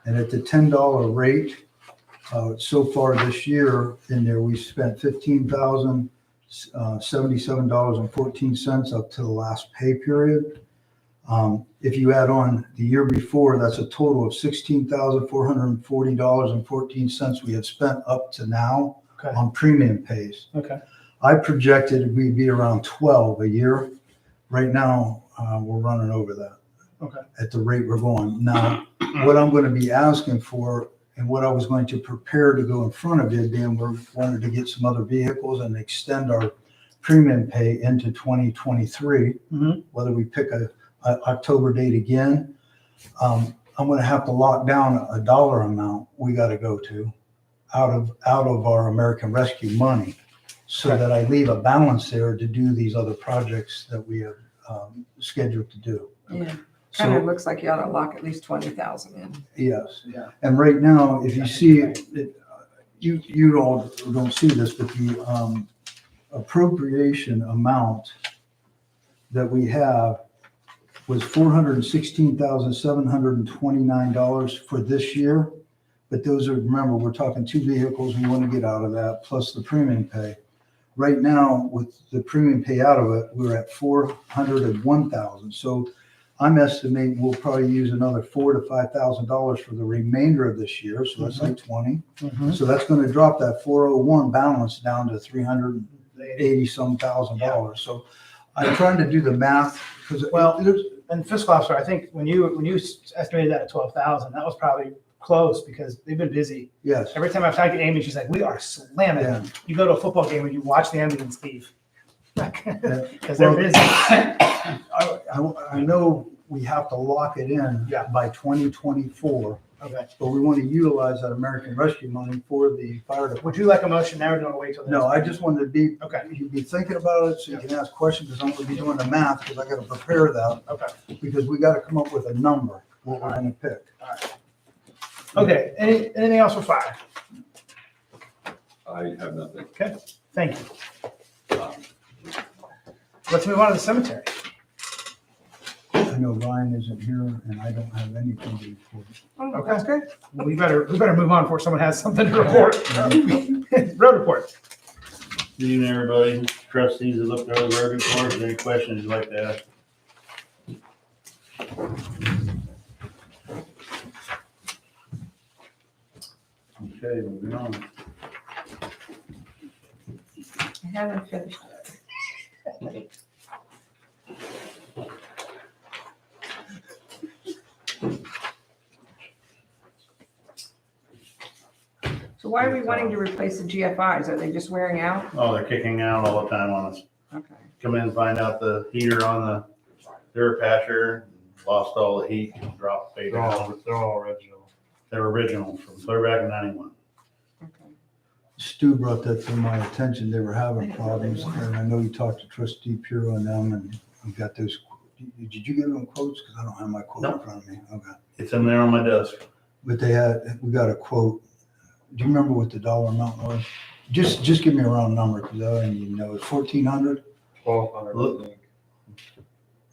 And at the $10 rate, so far this year in there, we spent $15,077.14 up to the last pay period. If you add on the year before, that's a total of $16,440.14 we have spent up to now. Okay. on premium pays. Okay. I projected we'd be around 12 a year. Right now, we're running over that. Okay. At the rate we're going. Now, what I'm going to be asking for and what I was going to prepare to go in front of it, being we wanted to get some other vehicles and extend our premium pay into 2023, Mhm. whether we pick a October date again. I'm going to have to lock down a dollar amount we got to go to out of our American Rescue money, so that I leave a balance there to do these other projects that we have scheduled to do. Yeah. Kind of So, looks like you ought to lock at least 20,000 in. yes. Yeah. And right now, if you see it, you all don't see this, but the appropriation amount that we have was $416,729 for this year. But those are, remember, we're talking 2 vehicles we want to get out of that, plus the premium pay. Right now, with the premium pay out of it, we're at $401,000. So I'm estimating we'll probably use another $4,000 to $5,000 for the remainder of this year. So that's like 20. Mhm. So that's going to drop that 401 balance down to $380-some thousand. So I'm trying to do the math because Well, and fiscal officer, I think when you estimated that at 12,000, that was probably close because they've been busy. yes. Every time I've talked to Amy, she's like, "We are slamming." Yeah. You go to a football game and you watch the ambulance leave because they're Well, busy. I know we have to lock it in Yeah. by 2024, Okay. but we want to utilize that American Rescue money for the fire department. Would you like a motion now or do you want to wait till the No, next I meeting? just wanted to be, Okay. you'd be thinking about it so you can ask questions, because I'm going to be doing the math, because I got to prepare that, Okay. because we got to come up with a number, what we're going to pick. Okay. Anything else for fire? I have nothing. Thank you. Let's move on to the cemetery. I know Ryan isn't here, and I don't have anything to report. Oh, Okay. that's good. Well, we better move on before someone has something to report. Road report. Good evening, everybody. Trustees have looked over the road reports. Any questions you'd like to ask? Okay, moving on. I haven't finished. So why are we wanting to replace the GFIs? Are they just wearing out? Oh, they're kicking out all the time on us. Okay. Come in and find out the heater on the Durapatcher lost all the heat, dropped, faded out. They're all original. They're original from clear back in 91. Okay. Stu brought that to my attention, they were having problems, and I know you talked to Trustee Puro and them, and we got those. Did you give them quotes? Because I don't have my quote in No. front of me. Okay. It's in there on my desk. But we got a quote. Do you remember what the dollar amount was? Just give me a round number, because I don't even know. It's 1,400? 1,200, I think.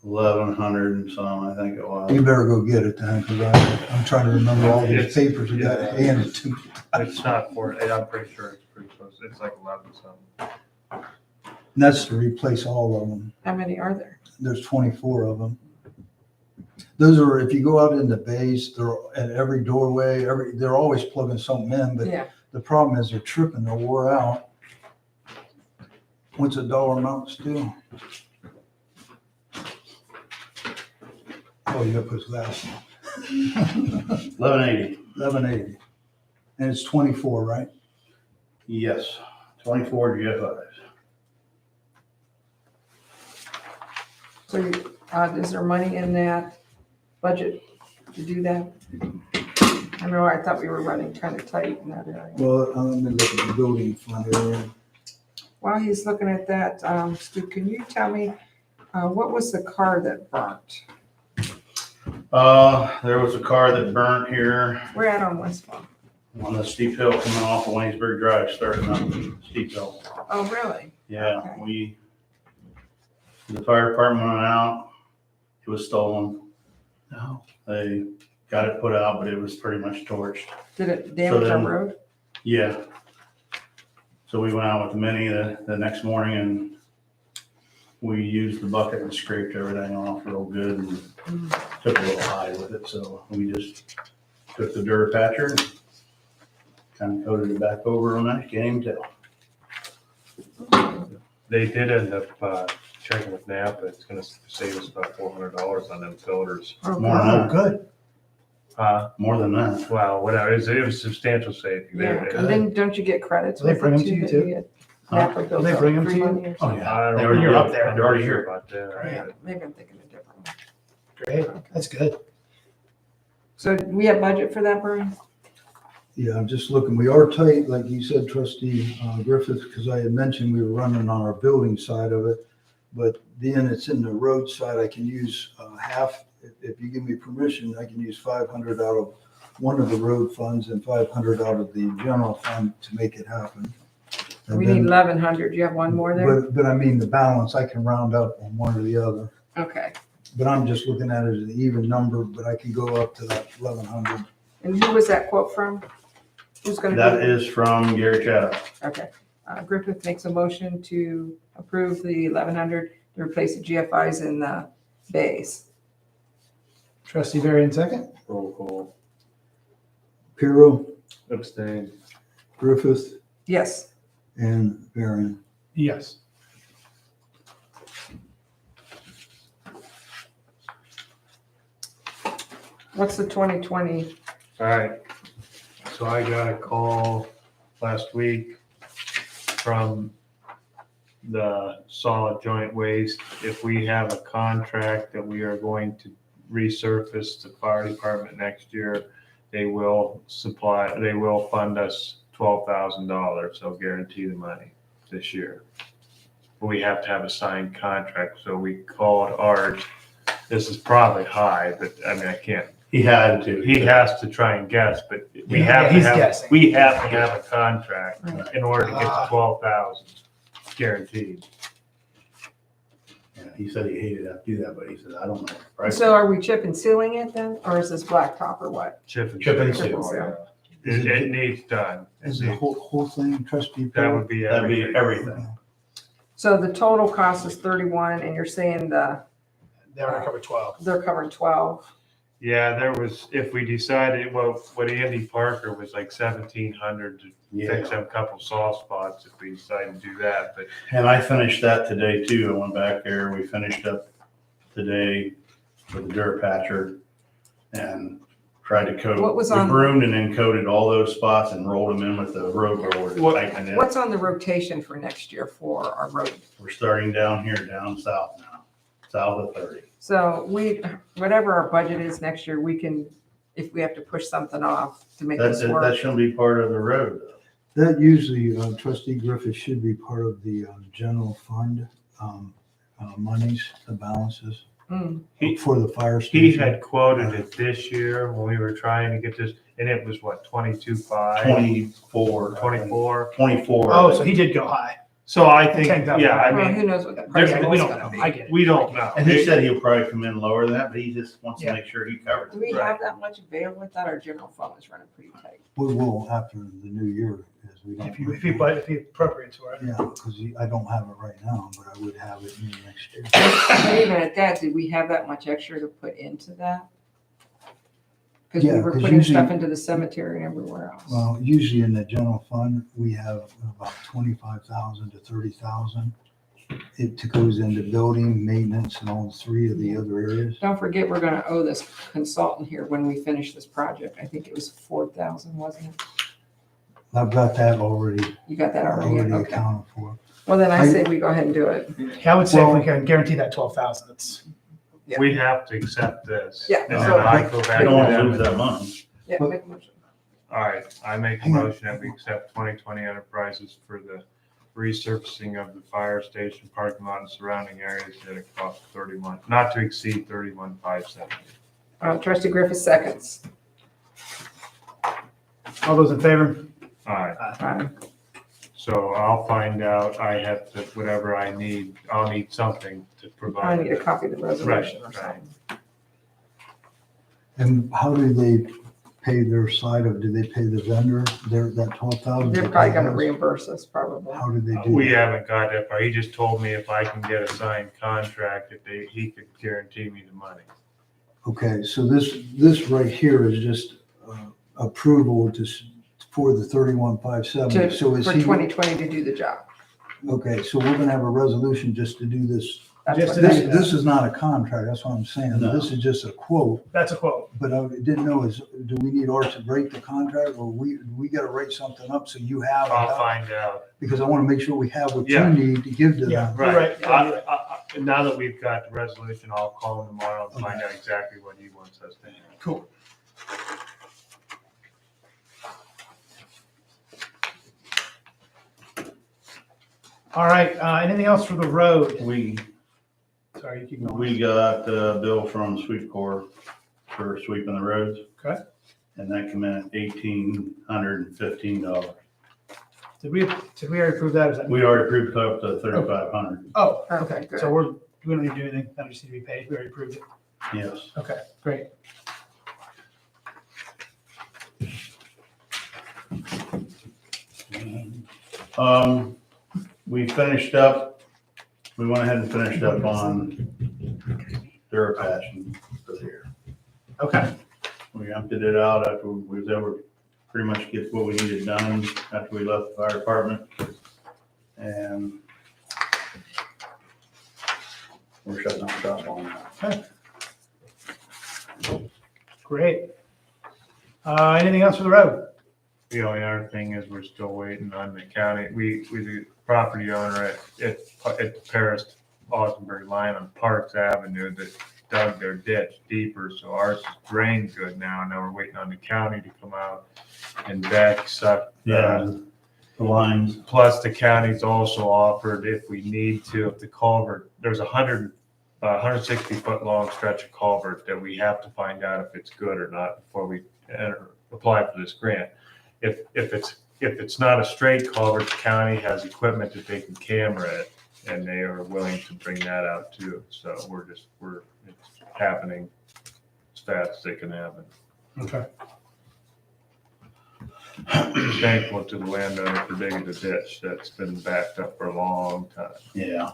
1,100 and some, I think it was. You better go get it then, because I'm trying to remember all these papers we got handed to me. It's not I'm pretty sure it's pretty close. It's like 11 something. And that's to replace all of them. How many are there? There's 24 of them. Those are, if you go out in the bays, they're at every doorway, they're always plugging something in, but Yeah. the problem is they're tripping, they're wore out. What's the dollar amount still? Oh, you gotta put glass. 1180. 1180. And it's 24, right? Yes, 24 GFIs. So is there money in that budget to do that? I know I thought we were running kind of tight in that area. Well, I'm gonna look at the building fund area. While he's looking at that, Stu, can you tell me, what was the car that burnt? There was a car that burnt here We're at on Westfall. on the steep hill coming off of Waynesburg Drive, starting up steep hill. Oh, really? Yeah, Okay. the fire department went out. It was stolen. No. They got it put out, but it was pretty much torched. Did it damage our then- road? Yeah. So we went out with the Mini the next morning and we used the bucket and scraped everything off real good and took a little high with it. So we just took the Durapatcher and kind of coated it back over on that. You can't even tell. They did end up checking with Napa. It's gonna save us about $400 on them filters. More than Oh, that, good. more than that. Well, whatever, it was substantial saving. Yeah, They- and then don't you get credits? Do they with bring it them to you that too? get Huh? Napa built they up bring them free to you? money or Oh, something? yeah. I don't They know. already You're did. up there. They're already Sure here. about that. Yeah, maybe I'm thinking of different one. Great. That's good. So we have budget for that, Brian? Yeah, I'm just looking, we are tight, like you said, trustee Griffith, because I had mentioned we were running on our building side of it. But being it's in the road side, I can use half, if you give me permission, I can use 500 out of one of the road funds and 500 out of the general fund to make it happen. And We then- need 1,100. You have one more there? But I mean, the balance, I can round up on one or the other. Okay. But I'm just looking at it as an even number, but I can go up to that 1,100. And who was that quote from? Who's gonna? That do it? is from Gary Chatham. Okay. Griffith makes a motion to approve the 1,100 to replace the GFIs in the bays. Trustee Varian second. Roll call. Piro, Abstain. Griffith, Yes. and Varian. Yes. What's the 2020? All right. So I got a call last week from the solid joint waste. If we have a contract that we are going to resurface the fire department next year, they will fund us $12,000. They'll guarantee the money this year. But we have to have a signed contract. So we called Art. This is probably high, but I mean, I can't. He had to. He has to try and guess, but we Yeah, have to he's have, guessing. we have to have a contract Right. in order to get the 12,000 guaranteed. Yeah, he said he hated to have to do that, but he said, I don't know. Right? So are we chip and sealing it then, or is this blacktop or what? Chip and Chip and seal. seal. It needs done. Is the whole thing, trustee? That Piro? would be That'd be everything. everything. So the total cost is 31, and you're saying They already covered 12. they're covering 12. Yeah, there was, if we decided, well, what Andy Parker was like 1,700 to fix Yeah. a couple soft spots if we decided to do that, but And I finished that today too. I went back there. We finished up today with the Durapatcher and tried to coat. What was we on- broomed and then coated all those spots and rolled them in with the road roller to What- tighten it in. What's on the rotation for next year for our road? We're starting down here, down south now, south of 30. So whatever our budget is next year, we can, if we have to push something off to make this That work. shouldn't be part of the road though. That usually, trustee Griffith, should be part of the general fund monies, the balances Mm. for the fire he station. had quoted it this year when we were trying to get this, and it was what, 22.5? 24. 24? 24. Oh, so he did go high. So I think, 10,000. yeah, I Well, mean, who knows what the price there's- is we don't gonna know. be. I get it. we don't know. And he said he'll probably come in lower than that, but he just wants to Yeah. make sure he covers Do it. we have that much available with that? Our general fund is running pretty tight. We will after the new year, because we don't. If you appropriate for it. Yeah, because I don't have it right now, but I would have it in next year. But even at that, did we have that much extra to put into that? Because we Yeah, were 'cause putting usually- stuff into the cemetery and everywhere else. Well, usually in the general fund, we have about 25,000 to 30,000. It goes into building, maintenance, and all three of the other areas. Don't forget, we're gonna owe this consultant here when we finish this project. I think it was 4,000, wasn't it? I've got that already You got that already? Okay. accounted for. Well, then I say we go ahead and do it. Yeah, I would say if we Well- can guarantee that 12,000, it's, Yeah. We have to accept this. Yeah, And then so- I go back I don't want to to them. lose that money. Yeah, Well- make a motion. All right, I make a Hang on. motion that we accept 2020 Enterprises for the resurfacing of the fire station parking lot and surrounding areas at a cost of 31, not to exceed 31,570. Trustee Griffith seconds. all those in favor? All right, Aye. so I'll find out, I have to, whatever I need, I'll need something to I provide. need a copy of the resolution or Right, something. And how do they pay their side of, do they pay the vendor, that 12,000? They're probably gonna reimburse us, probably. How do they do that? We haven't got that far, he just told me if I can get a signed contract, he could guarantee me the money. Okay, so this right here is just approval for the 31,570. So is For he? 2020 to do the job. Okay, so we're gonna have a resolution just to do this. That's Just what to This, do that. this is not a contract, that's what I'm saying. No. This is just a quote, That's a quote. but I didn't know do we need Art to break the contract or we gotta write something up so you have I'll it? find out. Because I wanna make sure we have what Yeah. you need to give to Yeah, them. you're right. Right. Now that we've got the resolution, I'll call him tomorrow and find out exactly what he wants us to do. Cool. All right, anything else for the road? Sorry, you keep going. We got a bill from Sweep Corps for sweeping the roads. Okay. And that came in at $1,815. Did we already approve that? Is that? We already approved up to 3,500. Oh, Okay, okay. good. So we don't need to do anything. That just need to be paid. We already approved it. Yes. Okay, great. We finished up, we went ahead and finished up on Durapassion for the year. Okay. We emptied it out after we was able to pretty much get what we needed done after we left the fire department. And we're shutting off shop on that. Great. Anything else for the road? The only other thing is we're still waiting on the county. We the property owner at the Paris Osnaburg line on Parks Avenue that dug their ditch deeper, so ours is drained good now. Now we're waiting on the county to come out and back suck. Yeah, the lines. Plus the county's also offered if we need to, if the culvert, there's 160 foot long stretch of culvert that we have to find out if it's good or not before we apply for this grant. If it's not a straight culvert, the county has equipment that they can camera it, and they are willing to bring that out too. So it's happening as fast as it can happen. Okay. Thankful to the landowner for digging the ditch that's been backed up for a long time. Yeah.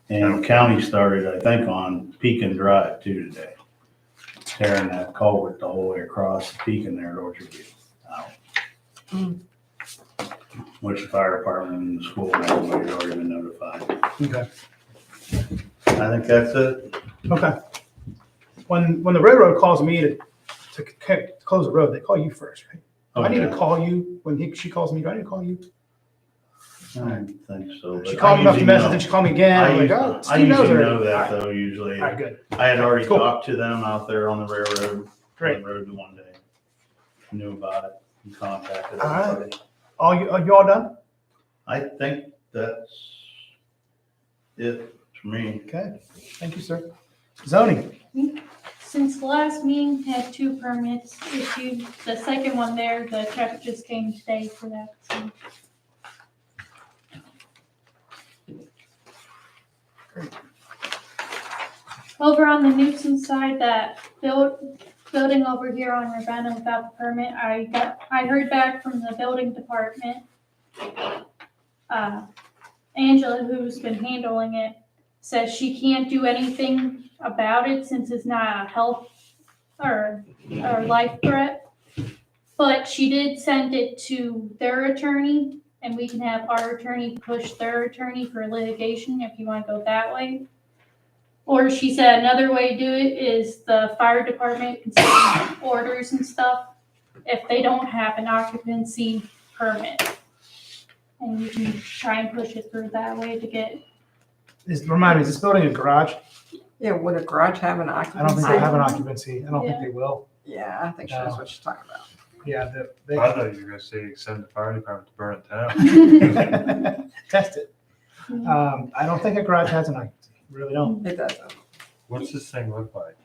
And the county started, I think, on Pekin Drive too today. Tearing that culvert the whole way across Pekin there at Orchard View out. Which the fire department and the school and everybody's already been notified. Okay. I think that's it. Okay. When the railroad calls me to close the road, they call you first, right? Do I need to call you when she calls me? Do I need to call you? I don't think so. She but called I me, left a usually message, know. and she called me again. I'm like, oh, I Steve knows usually her. know that All right. though, usually. All right, good. I had already Cool. talked to them out there on the railroad. Great. On the road the one day. Knew about it and contacted All right. everybody. Are you all done? I think that's it for me. Okay. Thank you, sir. Zoning. Since the last meeting, had 2 permits issued. The second one there, the check just came today for that, so. Over on the nuisance side, that building over here on Ravenna without the permit, I heard back from the building department. Angela, who's been handling it, says she can't do anything about it since it's not a health or life threat. But she did send it to their attorney, and we can have our attorney push their attorney for litigation if you want to go that way. Or she said another way to do it is the fire department can send orders and stuff if they don't have an occupancy permit. And you can try and push it through that way to get. Remind me, is this building a garage? Yeah, would a garage have an I occupancy? don't think they have an occupancy. I don't think Yeah. they will. Yeah, I think she knows what she's talking about. Yeah, I thought you were gonna say send the fire department to burn it down. test it. I don't think a garage has an occupancy. Really don't. It doesn't. What's this thing look like?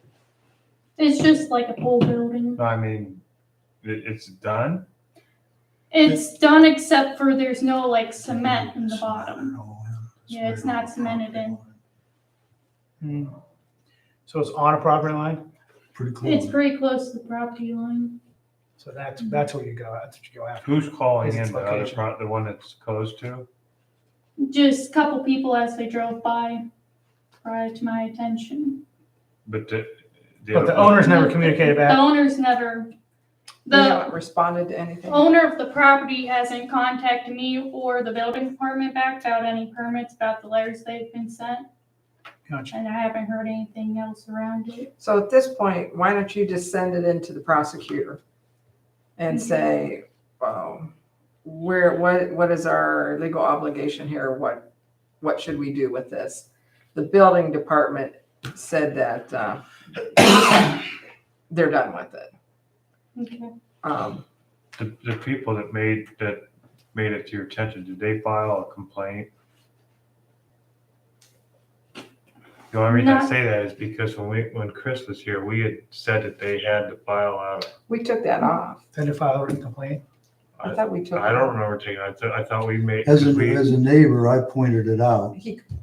It's just like a pole building. I mean, it's done? It's done except for there's no like cement in the bottom. Yeah, it's not cemented in. Hmm. So it's on a property line? Pretty close. It's pretty close to the property line. So that's where you go. That's what you go after. Who's calling Is in its the other location. the one that's closed to? Just a couple people as they drove by brought it to my attention. But But the owners never communicated The back. owners never They The haven't responded to anything. owner of the property hasn't contacted me or the building department back about any permits, about the letters they've been sent, Gotcha. and I haven't heard anything else around it. So at this point, why don't you just send it into the prosecutor and say, what is our legal obligation here? What should we do with this? The building department said that they're done with it. Okay. The people that made it to your attention, did they file a complaint? The only reason I No. say that is because when Chris was here, we had said that they had to file out. We took that off. Send a file a written complaint. I thought we took. I don't remember taking it. I thought we made. As we- a neighbor, I pointed it out.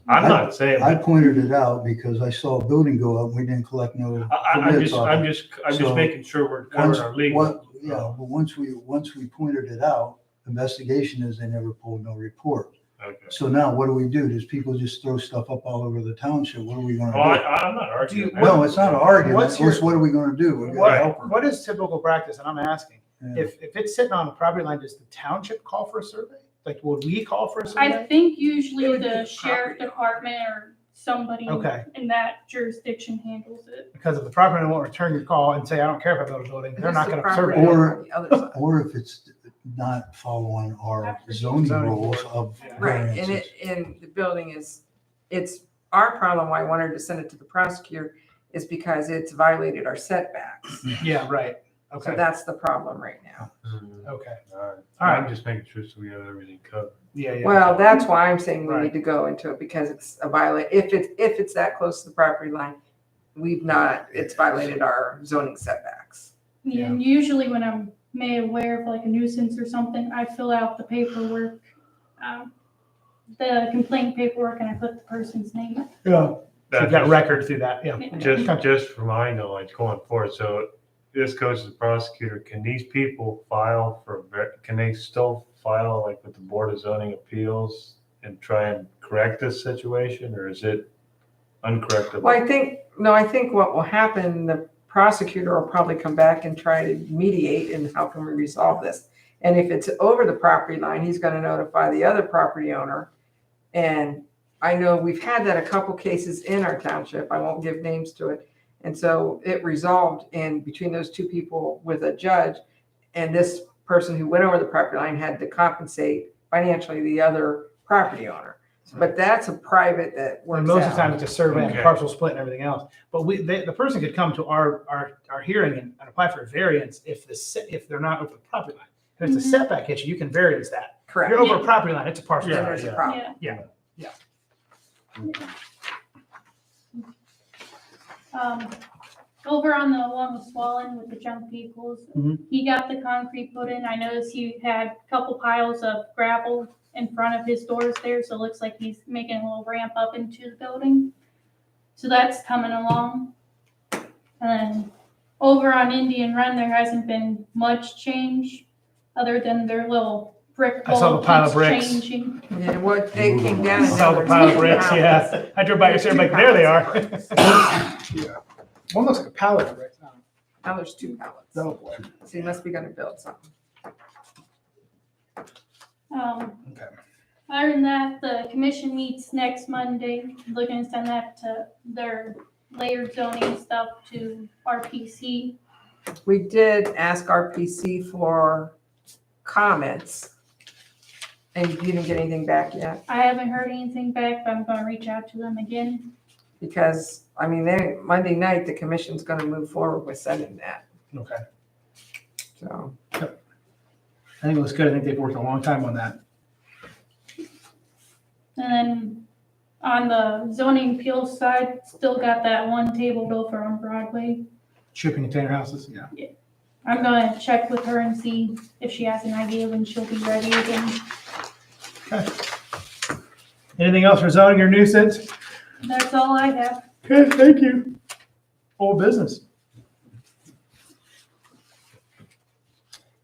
I'm not saying. I pointed it out because I saw a building go up and we didn't collect no permits on I'm it. just So, making sure we're covering our legal. Yeah, but once we pointed it out, investigation is they never pulled no report. Okay. So now what do we do? Does people just throw stuff up all over the township? What are we gonna Well, do? I'm not arguing. that. No, it's not an argument. What's It's your- just what are we gonna do? We gotta help her. What is typical practice? And I'm asking, Yeah. if it's sitting on the property line, does the township call for a survey? Like, would we call for a I survey? think It usually would be the the sheriff property. department or somebody Okay. in that jurisdiction handles it. Because if the property owner won't return your call and say, I don't care if I build a building, they're not gonna survey it. Or- The other side. Or if it's not following our After zoning zoning rules board. of Yeah. Right, and variances. in the building it's our problem, why I wanted to send it to the prosecutor, is because it's violated our setbacks. Yeah, right. So Okay, that's the problem right now. okay. All right. All right. I'm just making sure so we have everything covered. Yeah, yeah. Well, that's why I'm saying we Right. need to go into it, because it's a if it's that close to the property line, it's violated our zoning setbacks. Yeah. And usually when I'm made aware of like a nuisance or something, I fill out the paperwork, the complaint paperwork, and I put the person's name. Yeah. So you've got record through that, yeah. Just for my knowledge going forward, so this goes to the prosecutor, can these people can they still file like with the Board of Zoning Appeals and try and correct this situation, or is it uncorrectable? Well, I think what will happen, the prosecutor will probably come back and try to mediate and how can we resolve this? And if it's over the property line, he's gonna notify the other property owner. And I know we've had that a couple cases in our township, I won't give names to it. And so it resolved in between those two people with a judge, and this person who went over the property line had to compensate financially the other property owner. But that's a private that works And most of the time out. it's a survey and Okay. parcel split and everything else. But the person could come to our hearing and apply for a variance if they're not over the property line. If it's a Mhm. setback issue, you can variance that. If Correct. you're over a property line, it's a parcel. Then split. there's a problem. Yeah. Yeah. Over on the one with Swollen with the junk vehicles, Mhm. he got the concrete put in. I noticed he had a couple piles of gravel in front of his doors there, so it looks like he's making a little ramp up into the building. So that's coming along. And then over on Indian Run, there hasn't been much change other than their little brick I saw wall the pile of keeps bricks. changing. Yeah, what they came down. I saw the pile of bricks, yeah. I drove by yesterday, like, there they are. One looks like a pallet of bricks. Now there's two pallets. Oh, boy. So he must be gonna build something. Okay. Other than that, the commission meets next Monday, looking to send that to their layered zoning stuff to RPC. We did ask RPC for comments. And you didn't get anything back yet? I haven't heard anything back, but I'm gonna reach out to them again. Because, I mean, Monday night, the commission's gonna move forward with sending that, Okay. so. I think it looks good. I think they've worked a long time on that. And then on the zoning appeals side, still got that one tabled over on Broadway. Shipping container houses, yeah. I'm gonna check with her and see if she has an idea when she'll be ready again. Anything else for zoning or nuisance? That's all I have. Okay, thank you. Old business.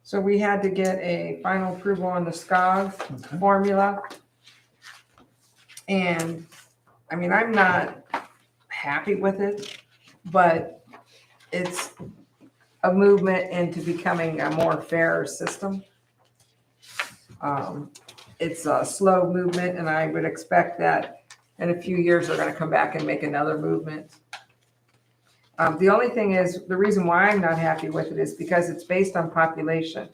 So we had to get a final approval on the SCOG Okay. formula. And, I mean, I'm not happy with it, but it's a movement into becoming a more fair system. It's a slow movement, and I would expect that in a few years, they're gonna come back and make another movement. The only thing is, the reason why I'm not happy with it is because it's based on population.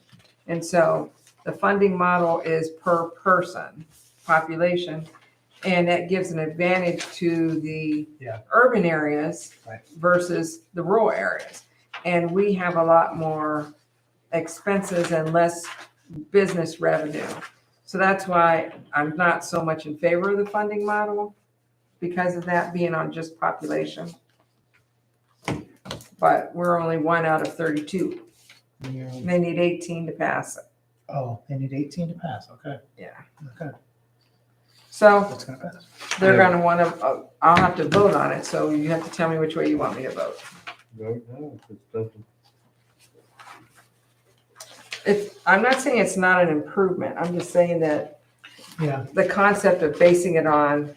And so the funding model is per person population, and that gives an advantage to the Yeah. urban areas Right. versus the rural areas. And we have a lot more expenses and less business revenue. So that's why I'm not so much in favor of the funding model, because of that being on just population. But we're only 1 out of 32. They need 18 to pass it. Oh, they need 18 to pass. Okay. Yeah. Okay. So That's gonna pass. they're gonna wanna, I'll have to vote on it, so you have to tell me which way you want me to vote. Vote no, if it doesn't. I'm not saying it's not an improvement, I'm just saying that Yeah. the concept of basing it on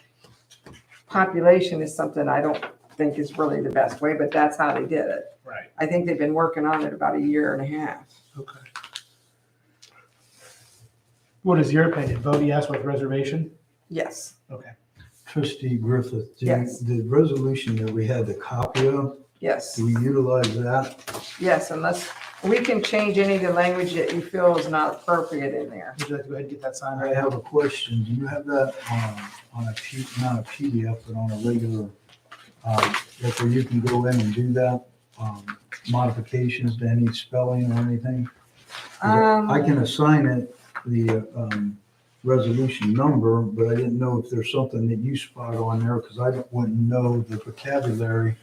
population is something I don't think is really the best way, but that's how they did it. Right. I think they've been working on it about a year and a half. Okay. What is your opinion? Vote yes with reservation? Yes. Okay. Trustee Griffith, Yes. the resolution that we had the copy of, Yes. do we utilize that? Yes, unless, we can change any of the language that you feel is not appropriate in there. Would you like to go ahead and get that signed I right now? have a question. Do you have that on a not a PDF, but on a regular, like where you can go in and do that? Modifications to any spelling or anything? 'Cause I can assign it the resolution number, but I didn't know if there's something that you spot on there, because I wouldn't know the vocabulary,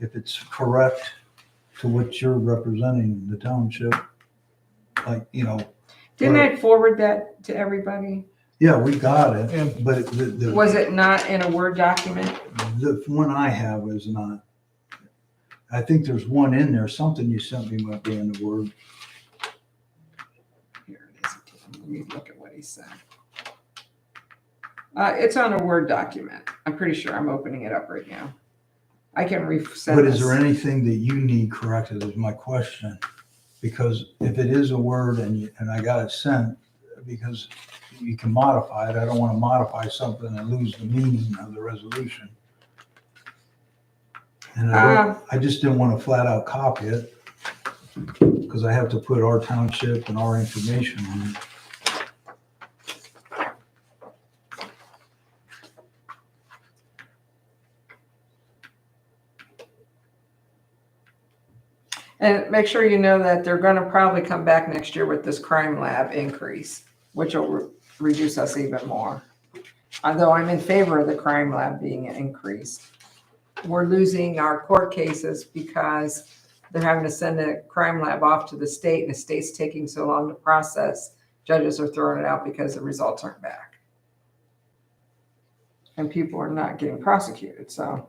if it's correct to what you're representing the township. Like, Didn't I forward that to everybody? yeah, we got it, Yeah. but the Was it not in a Word document? one I have is not. I think there's one in there, something you sent me might be in the Word. Here it is. Let me look at what he said. It's on a Word document. I'm pretty sure I'm opening it up right now. I can resend But this. is there anything that you need corrected is my question? Because if it is a Word and I got it sent, because you can modify it, I don't want to modify something and lose the meaning of the resolution. And I just didn't want to flat out copy it, because I have to put our township and our information on it. And make sure you know that they're gonna probably come back next year with this crime lab increase, which will reduce us even more. Although I'm in favor of the crime lab being increased. We're losing our court cases because they're having to send a crime lab off to the state, and the state's taking so long to process. Judges are throwing it out because the results aren't back. And people are not getting prosecuted, so.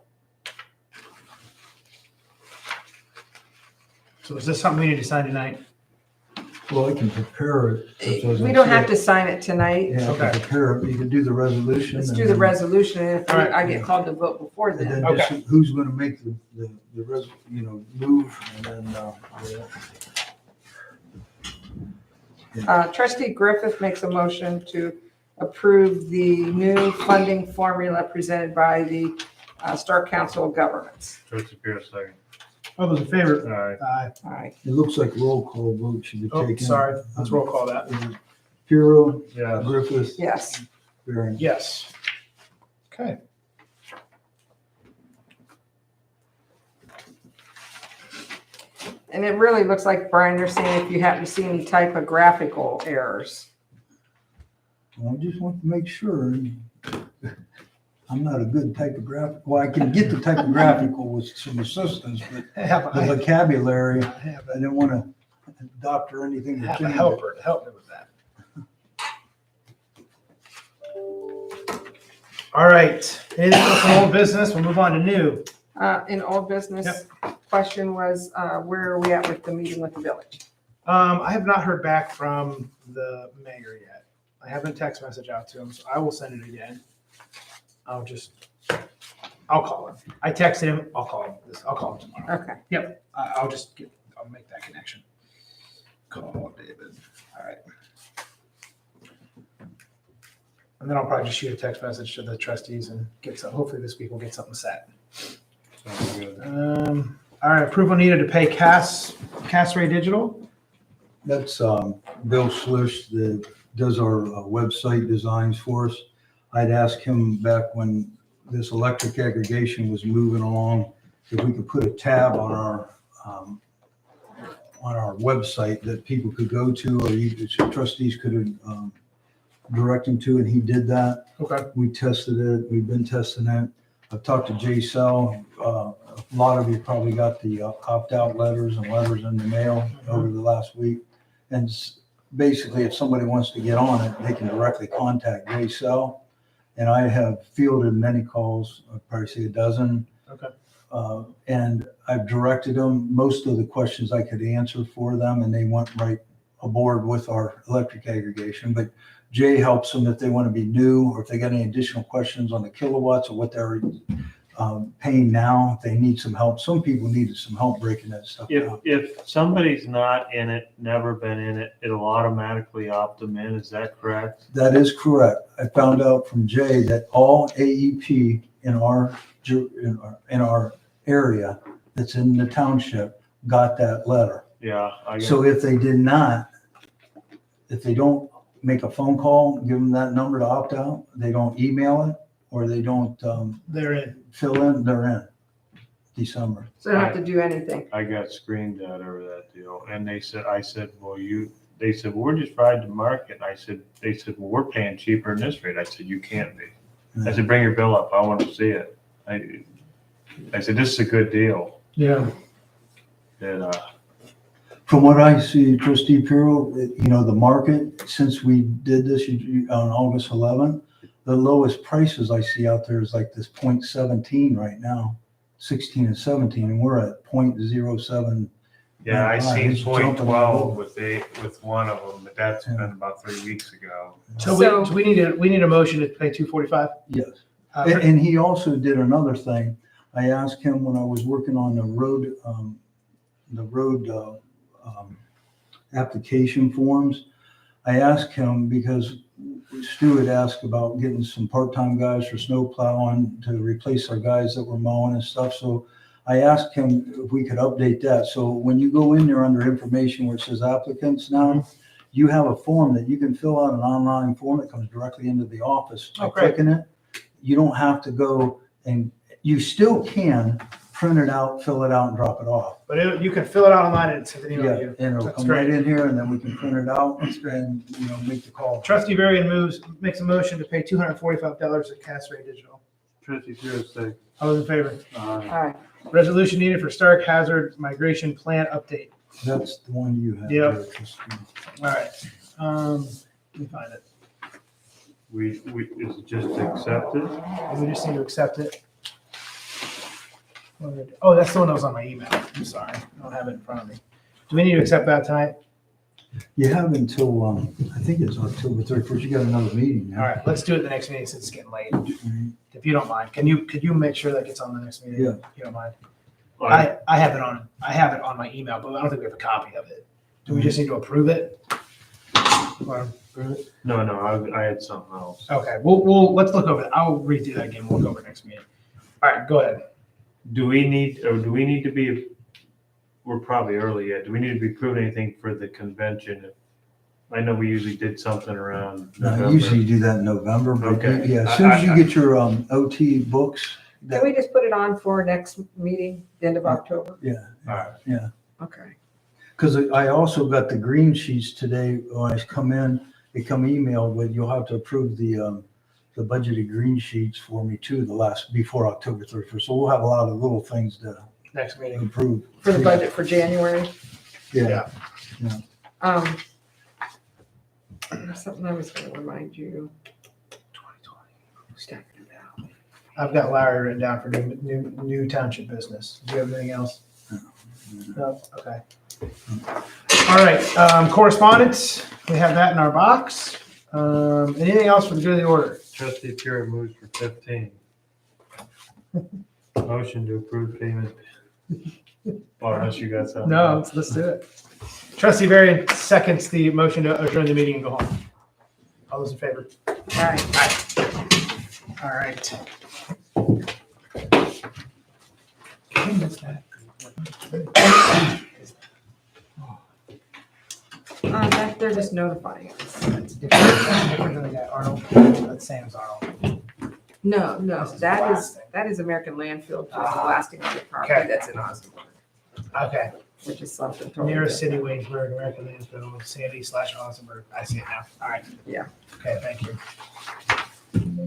So is this something we need to sign tonight? Well, I can prepare it. That's what I was We gonna don't say. have to sign it tonight. Yeah, I Okay. can prepare it. You can do the resolution. Let's and do the then- resolution, and if All right. I get called to vote before And then. then just who's gonna make the move, and then, Trustee Griffith makes a motion to approve the new funding formula presented by the Stark Council of Governments. Trustee Pierce, second. All those in favor? All right. Aye. All right. it looks like roll call vote should be Oh, taken. sorry. Let's roll call that. Piro, Yeah. Griffith, Yes. Barron. Yes. Okay. And it really looks like, Brian, they're saying if you happen to see any typographical errors. I just want to make sure. I'm not a good typographic, well, I can get the typographical with some assistance, but I have, the I vocabulary, have, I didn't want to doctor anything. I have to a change it. helper to help me with that. All right. Anything else from old business? We'll move on to new. In old business, question was, where are we at with the meeting with the village? I have not heard back from the mayor yet. I have a text message out to him, so I will send it again. I'll call him. I texted him, I'll call him tomorrow. Okay. Yep, I'll I'll make that connection. Call David. All right. And then I'll probably just shoot a text message to the trustees and get some, hopefully this week we'll get something set. Sounds good. All right, approval needed to pay Ray Digital. That's Bill Schlish that does our website designs for us. I'd asked him back when this electric aggregation was moving along, if we could put a tab on our website that people could go to, or trustees could direct them to, and he did that. Okay. We tested it. We've been testing it. I've talked to Jay Sell. A lot of you probably got the opt-out letters and letters in the mail over the last week. And basically, if somebody wants to get on it, they can directly contact Jay Sell. And I have fielded many calls, I'd probably say a dozen. Okay. And I've directed them, most of the questions I could answer for them, and they went right aboard with our electric aggregation. But Jay helps them if they want to be new, or if they got any additional questions on the kilowatts or what they're paying now, if they need some help. Some people needed some help breaking that stuff down. If somebody's not in it, never been in it, it'll automatically opt them in, is that correct? That is correct. I found out from Jay that all AEP in our area that's in the township got that letter. Yeah. So if they did not, if they don't make a phone call, give them that number to opt out, they don't email it, or they don't They're in. fill in, they're in December. So they don't have to do anything. I got screamed at over that deal, and I said, well, they said, well, we're just riding the market. And they said, well, we're paying cheaper than this rate. I said, you can't be. I said, bring your bill up. I want to see it. I said, this is a good deal. Yeah. And, From what I see, Trustee Pirro, the market, since we did this on August 11th, the lowest prices I see out there is like this 0.17 right now, 16 and 17, and we're at 0.07. yeah, I seen It's jumping 0.12 with one of them, but that's been about 3 weeks ago. So we need a motion to pay $245. Yes. And he also did another thing. I asked him when I was working on the road application forms. I asked him because Stu had asked about getting some part-time guys for snow plowing to replace our guys that were mowing and stuff. So I asked him if we could update that. So when you go in there under information where it says applicants now, you have a form that you can fill out, an online form that comes directly into the office by clicking it. You don't have to go, and you still can print it out, fill it out, and drop it off. But you can fill it out online and send it email to you. And it'll That's come great. right in here, and then we can print it out and, make the call. Trustee Varian makes a motion to pay $245 to Ray Digital. Trustee Pierce, say, All those in favor? All right. Resolution needed for Stark Hazard Migration Plan update. That's the one you have. Yep. there, Trustee. All right. Let me find it. is it just accepted? We just need to accept it. Oh, that's the one that was on my email. I'm sorry. I don't have it in front of me. Do we need to accept that tonight? You have until, I think it's October 31st. You got another meeting All now. right, let's do it the next meeting since it's getting late. If you don't mind, could you make sure that gets on the next meeting? Yeah. If you don't mind. I have it on my email, but I don't think we have a copy of it. Do we just need to approve it? Or- No, I had something else. Okay, we'll let's look over it. I'll redo that again. We'll go over next meeting. All right, go ahead. Do we need to be, we're probably early yet, do we need to be proving anything for the convention? I know we usually did something around No, November. usually you do that in November, but Okay. yeah, as soon as you get your OT books, Can we just put it on for next meeting, the end of October? yeah, All right. yeah. Okay. Because I also got the green sheets today when I come in, they come emailed, but you'll have to approve the budgeted green sheets for me too, before October 31st. So we'll have a lot of little things to Next meeting. approve. For the budget for January? Yeah. There's something I was gonna remind you. 2020. I've got Larry written down for new township business. Do you have anything else? No? Okay. All right, correspondence, we have that in our box. Anything else for the good of the order? Trustee Pierce moves for 15. Motion to approve payment Well, unless you got something. No, let's do it. Trustee Varian seconds the motion to adjourn the meeting and go home. All those in favor? All right. All right. They're just notifying us. That's different than that Arnold. That's Sam's Arnold. No, This is that is American Landfill, just blasting on the Okay. property that's in Osnaburg, Okay. which is something totally Nearest city, different. Waynesburg, American Landfill, Sandy/Osnaburg. I see it now. All right. Yeah. Okay, thank you.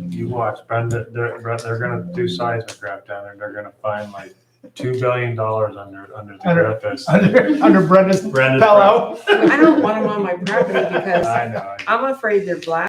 You watch, Brenda, they're gonna do seismograph down there. They're gonna find like $2 billion under the Under- surface. Under Brenda's Brenda's pillow. I don't want them on my property because I know. I'm afraid they're blasting